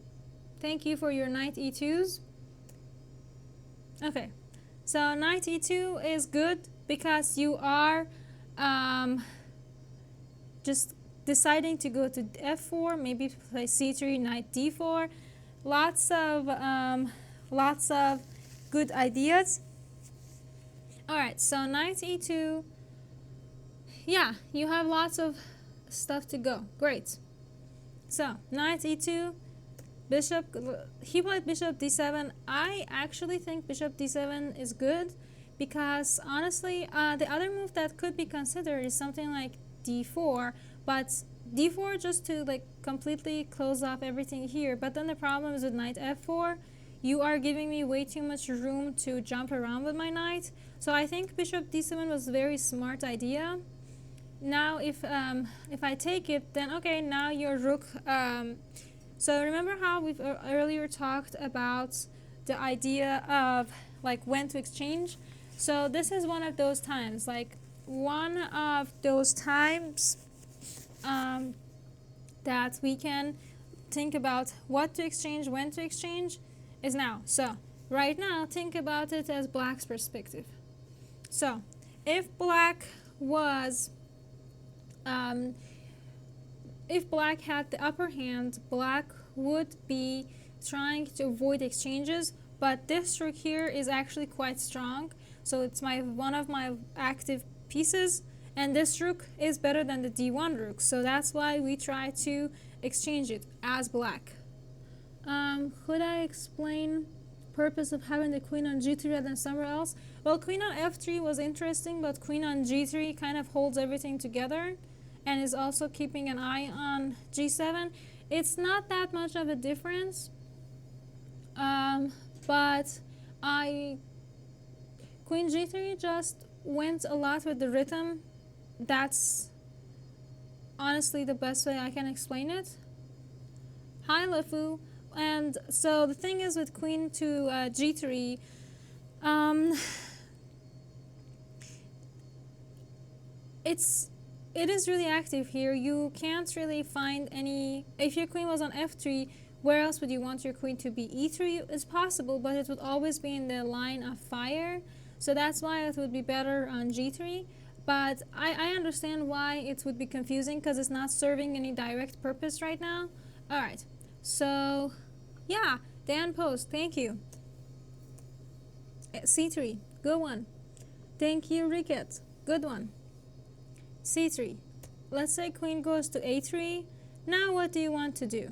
Thank you for your knight e2s. Okay, so knight e2 is good because you are just deciding to go to f4, maybe play c3, knight d4. Lots of good ideas. All right, so knight e2. Yeah, you have lots of stuff to go. Great. So knight e2, bishop. He played bishop d7. I actually think bishop d7 is good because honestly, the other move that could be considered is something like d4, but d4 just to like completely close off everything here. But then the problem is with knight f4. You are giving me way too much room to jump around with my knight. So I think bishop d7 was a very smart idea. Now if I take it, then okay, now your rook. So remember how we've earlier talked about the idea of like when to exchange? So this is one of those times, like one of those times that we can think about what to exchange, when to exchange is now. So right now, think about it as black's perspective. So if black was if black had the upper hand, black would be trying to avoid exchanges, but this rook here is actually quite strong, so it's one of my active pieces, and this rook is better than the d1 rook, so that's why we try to exchange it as black. Could I explain purpose of having the queen on g3 rather than somewhere else? Well, queen on f3 was interesting, but queen on g3 kind of holds everything together and is also keeping an eye on g7. It's not that much of a difference, but queen g3 just went a lot with the rhythm. That's honestly the best way I can explain it. Hi Lefu. And so the thing is with queen to g3, it is really active here. You can't really find any. If your queen was on f3, where else would you want your queen to be? e3 is possible, but it would always be in the line of fire, so that's why it would be better on g3. But I understand why it would be confusing, because it's not serving any direct purpose right now. Alright, so yeah, Dan Post, thank you. c3, good one. Thank you, Ricket, good one. c3. Let's say queen goes to a3. Now what do you want to do?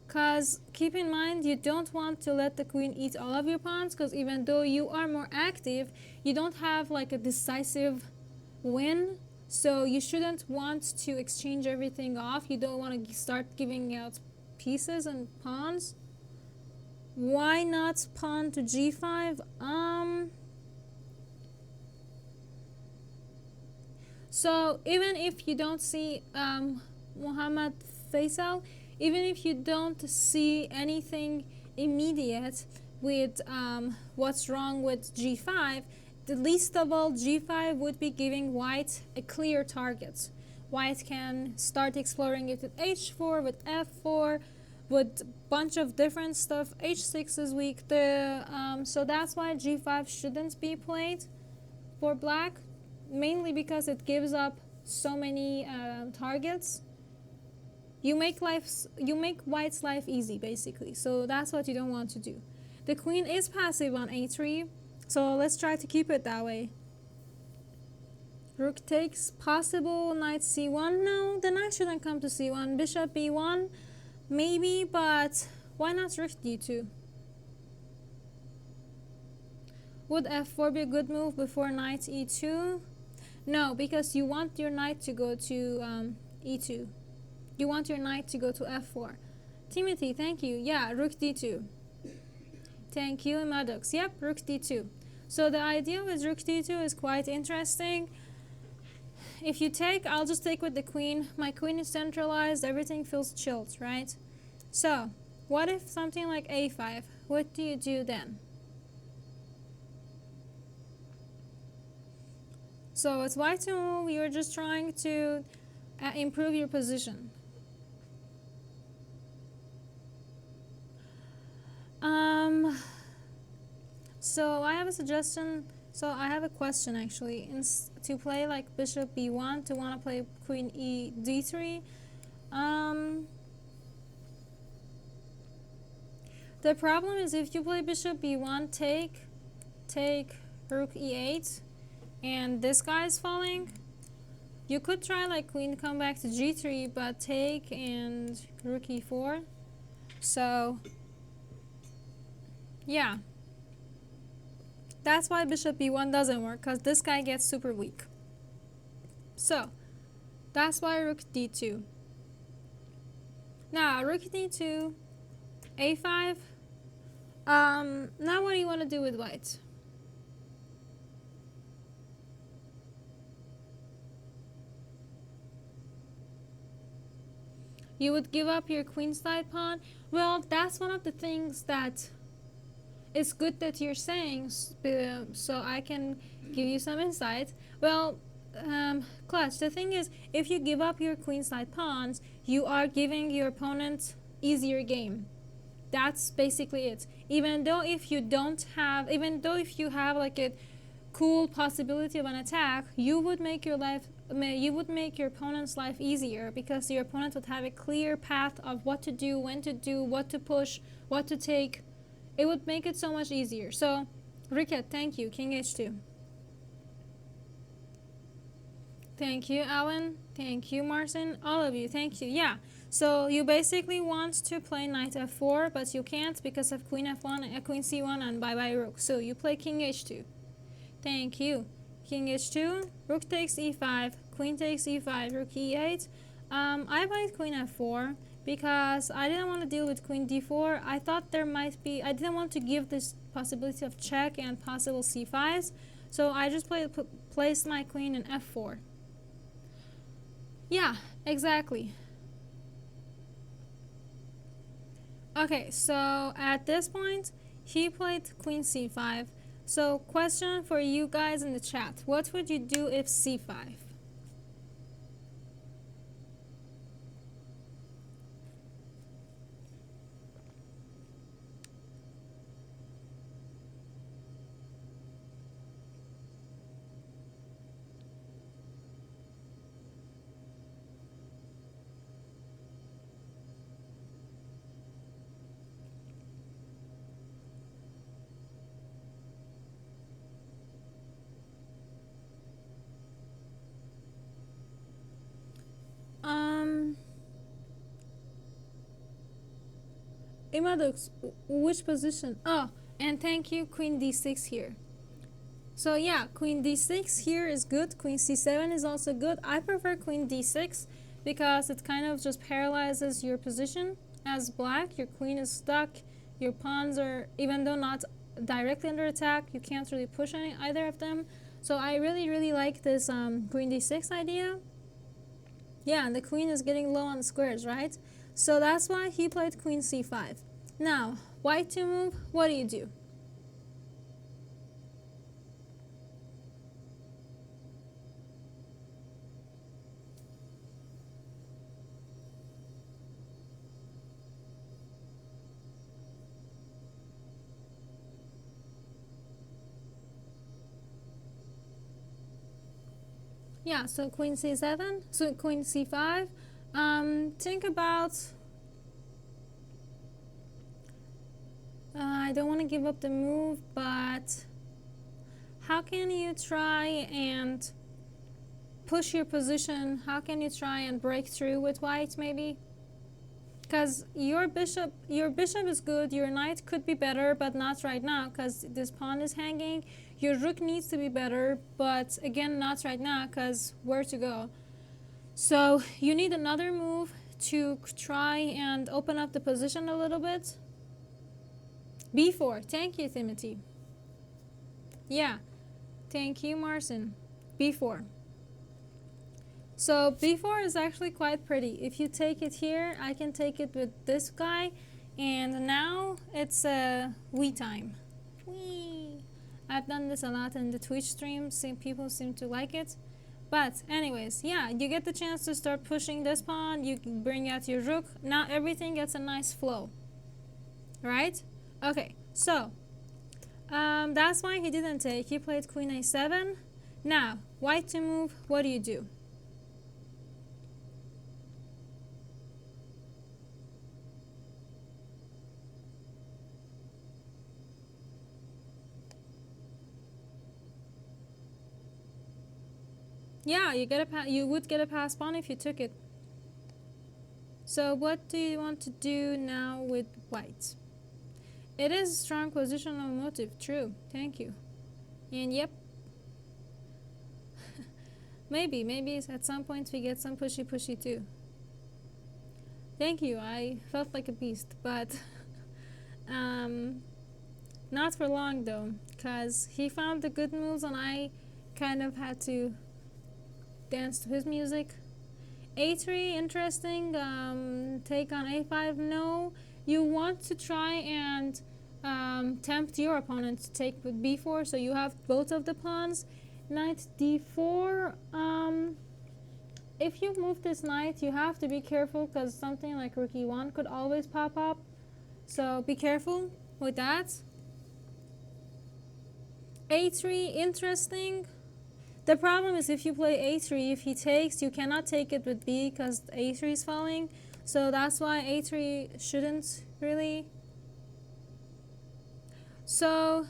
Because keep in mind, you don't want to let the queen eat all of your pawns, because even though you are more active, you don't have like a decisive win, so you shouldn't want to exchange everything off. You don't want to start giving out pieces and pawns. Why not pawn to g5? So even if you don't see Muhammad Faisal, even if you don't see anything immediate with what's wrong with g5, the least of all, g5 would be giving white a clear target. White can start exploring it with h4, with f4, with a bunch of different stuff. h6 is weak. So that's why g5 shouldn't be played for black, mainly because it gives up so many targets. You make white's life easy, basically. So that's what you don't want to do. The queen is passive on a3, so let's try to keep it that way. Rook takes, possible, knight c1. No, the knight shouldn't come to c1. Bishop b1, maybe, but why not rook d2? Would f4 be a good move before knight e2? No, because you want your knight to go to e2. You want your knight to go to f4. Timothy, thank you. Yeah, rook d2. Thank you, Maddox. Yep, rook d2. So the idea with rook d2 is quite interesting. If you take, I'll just take with the queen. My queen is centralized. Everything feels chilled, right? So what if something like a5? What do you do then? So it's white to move. You're just trying to improve your position. So I have a suggestion. So I have a question actually. To play like bishop b1, to want to play queen d3. The problem is if you play bishop b1, take rook e8, and this guy is falling. You could try like queen come back to g3, but take and rook e4. So yeah, that's why bishop b1 doesn't work, because this guy gets super weak. So that's why rook d2. Now rook d2, a5. Now what do you want to do with white? You would give up your queenside pawn. Well, that's one of the things that it's good that you're saying, so I can give you some insight. Well, Clutch, the thing is, if you give up your queenside pawns, you are giving your opponent easier game. That's basically it. even though if you have like a cool possibility of an attack, you would make your opponent's life easier, because your opponent would have a clear path of what to do, when to do, what to push, what to take. It would make it so much easier. So Ricket, thank you. King h2. Thank you, Alan. Thank you, Martin. All of you, thank you. Yeah, so you basically want to play knight f4, but you can't because of queen f1, queen c1, and bye-bye rook. So you play king h2. Thank you. King h2, rook takes e5, queen takes e5, rook e8. I played queen f4 because I didn't want to deal with queen d4. I thought I didn't want to give this possibility of check and possible c5s. So I just placed my queen in f4. Yeah, exactly. Okay, so at this point, he played queen c5. So question for you guys in the chat. What would you do if c5? Imadux, which position? Oh, and thank you, queen d6 here. So yeah, queen d6 here is good. Queen c7 is also good. I prefer queen d6 because it kind of just paralyzes your position as black. Your queen is stuck. Your pawns are, even though not directly under attack, you can't really push either of them. So I really like this queen d6 idea. Yeah, and the queen is getting low on squares, right? So that's why he played queen c5. Now, white to move, what do you do? Yeah, so queen c7, so queen c5. Think about, I don't want to give up the move, but how can you try and push your position? How can you try and break through with white maybe? Because your bishop is good, your knight could be better, but not right now because this pawn is hanging. Your rook needs to be better, but again, not right now because where to go? So you need another move to try and open up the position a little bit. b4, thank you, Timothy. Yeah, thank you, Marcin. b4. So b4 is actually quite pretty. If you take it here, I can take it with this guy, and now it's wee time. Wee. I've done this a lot in the Twitch streams. People seem to like it. But anyways, yeah, you get the chance to start pushing this pawn. You can bring out your rook. Now everything gets a nice flow, right? Okay, so that's why he didn't take. He played queen a7. Now, white to move, what do you do? Yeah, you would get a pass pawn if you took it. So what do you want to do now with white? It is a strong positional motive, true, thank you. And yep, maybe at some point we get some pushy too. Thank you, I felt like a beast, but not for long though, because he found the good moves and I kind of had to dance to his music. a3, interesting. Take on a5, no. You want to try and tempt your opponent to take with b4, so you have both of the pawns. Knight d4. If you move this knight, you have to be careful because something like rook e1 could always pop up. So be careful with that. A3, interesting. The problem is if you play A3, if he takes, you cannot take it with B because A3 is falling. So that's why A3 shouldn't really. So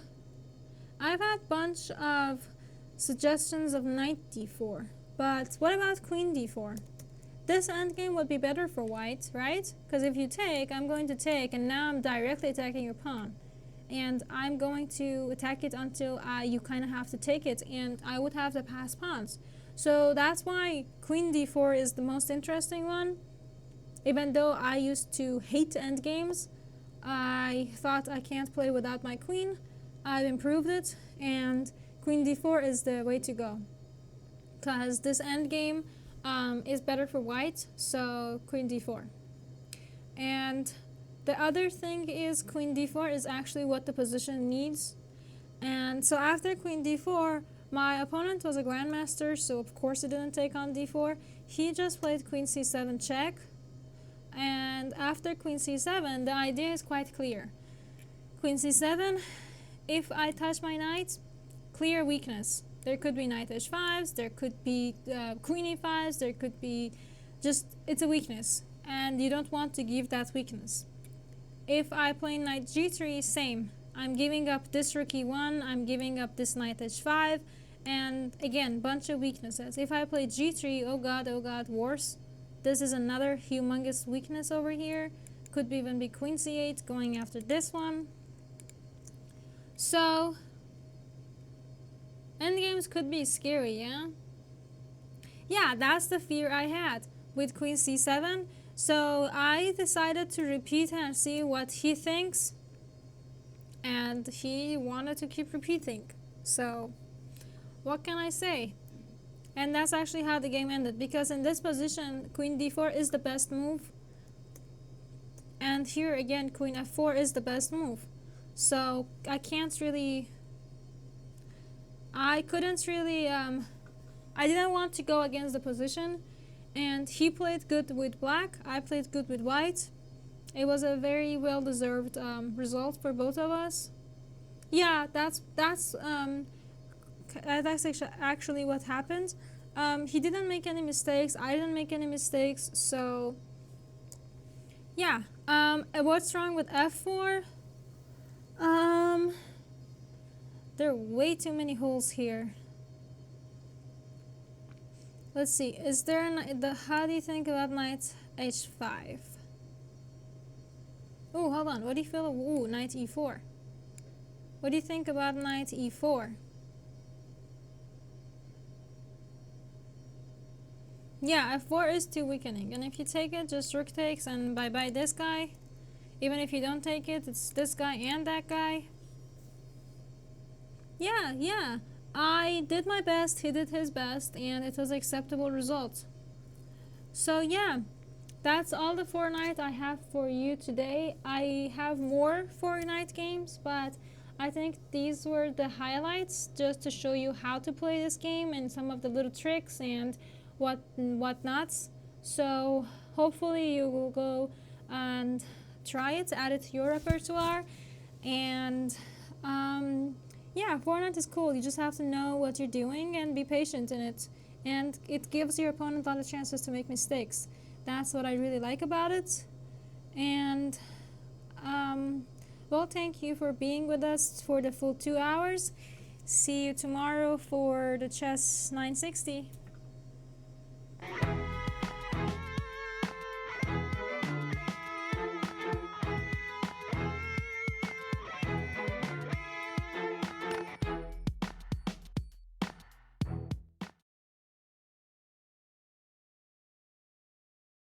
I've had bunch of suggestions of knight d4, but what about queen d4? This endgame would be better for white, right? Because if you take, I'm going to take, and now I'm directly attacking your pawn. And I'm going to attack it until you kind of have to take it, and I would have to pass pawns. So that's why queen d4 is the most interesting one. Even though I used to hate endgames, I thought I can't play without my queen. I've improved it, and queen d4 is the way to go. Because this endgame is better for white, so queen d4. And the other thing is queen d4 is actually what the position needs. And so after queen d4, my opponent was a grandmaster, so of course he didn't take on d4. He just played queen c7 check. And after queen c7, the idea is quite clear. Queen c7, if I touch my knight, clear weakness. There could be knight h5s, there could be queen e5s, there could be just, it's a weakness. And you don't want to give that weakness. If I play knight g3, same. I'm giving up this rook e1, I'm giving up this knight h5, and again, bunch of weaknesses. If I play g3, oh god, worse. This is another humongous weakness over here. Could even be queen c8 going after this one. So, endgames could be scary, yeah? Yeah, that's the fear I had with queen c7. So I decided to repeat and see what he thinks, and he wanted to keep repeating. So what can I say? And that's actually how the game ended, because in this position queen d4 is the best move, and here again queen f4 is the best move. So I couldn't really I didn't want to go against the position. And he played good with black, I played good with white. It was a very well-deserved result for both of us. Yeah, that's actually what happened. He didn't make any mistakes, I didn't make any mistakes, so yeah. What's wrong with f4? There are way too many holes here. Let's see, is there how do you think about knight h5? Oh, hold on, what do you feel? Ooh, knight e4. What do you think about knight e4? Yeah, f4 is too weakening, and if you take it, just rook takes and bye-bye this guy. Even if you don't take it, it's this guy and that guy. Yeah. I did my best, he did his best, and it was an acceptable result. So yeah, that's all the Fortnite I have for you today. I have more Fortnite games, but I think these were the highlights just to show you how to play this game and some of the little tricks and whatnots. So hopefully you will go and try it, add it to your repertoire, and yeah, Fortnite is cool. You just have to know what you're doing and be patient in it. And it gives your opponent a lot of chances to make mistakes. That's what I really like about it. And, well, thank you for being with us for the full 2 hours. See you tomorrow for the Chess 960.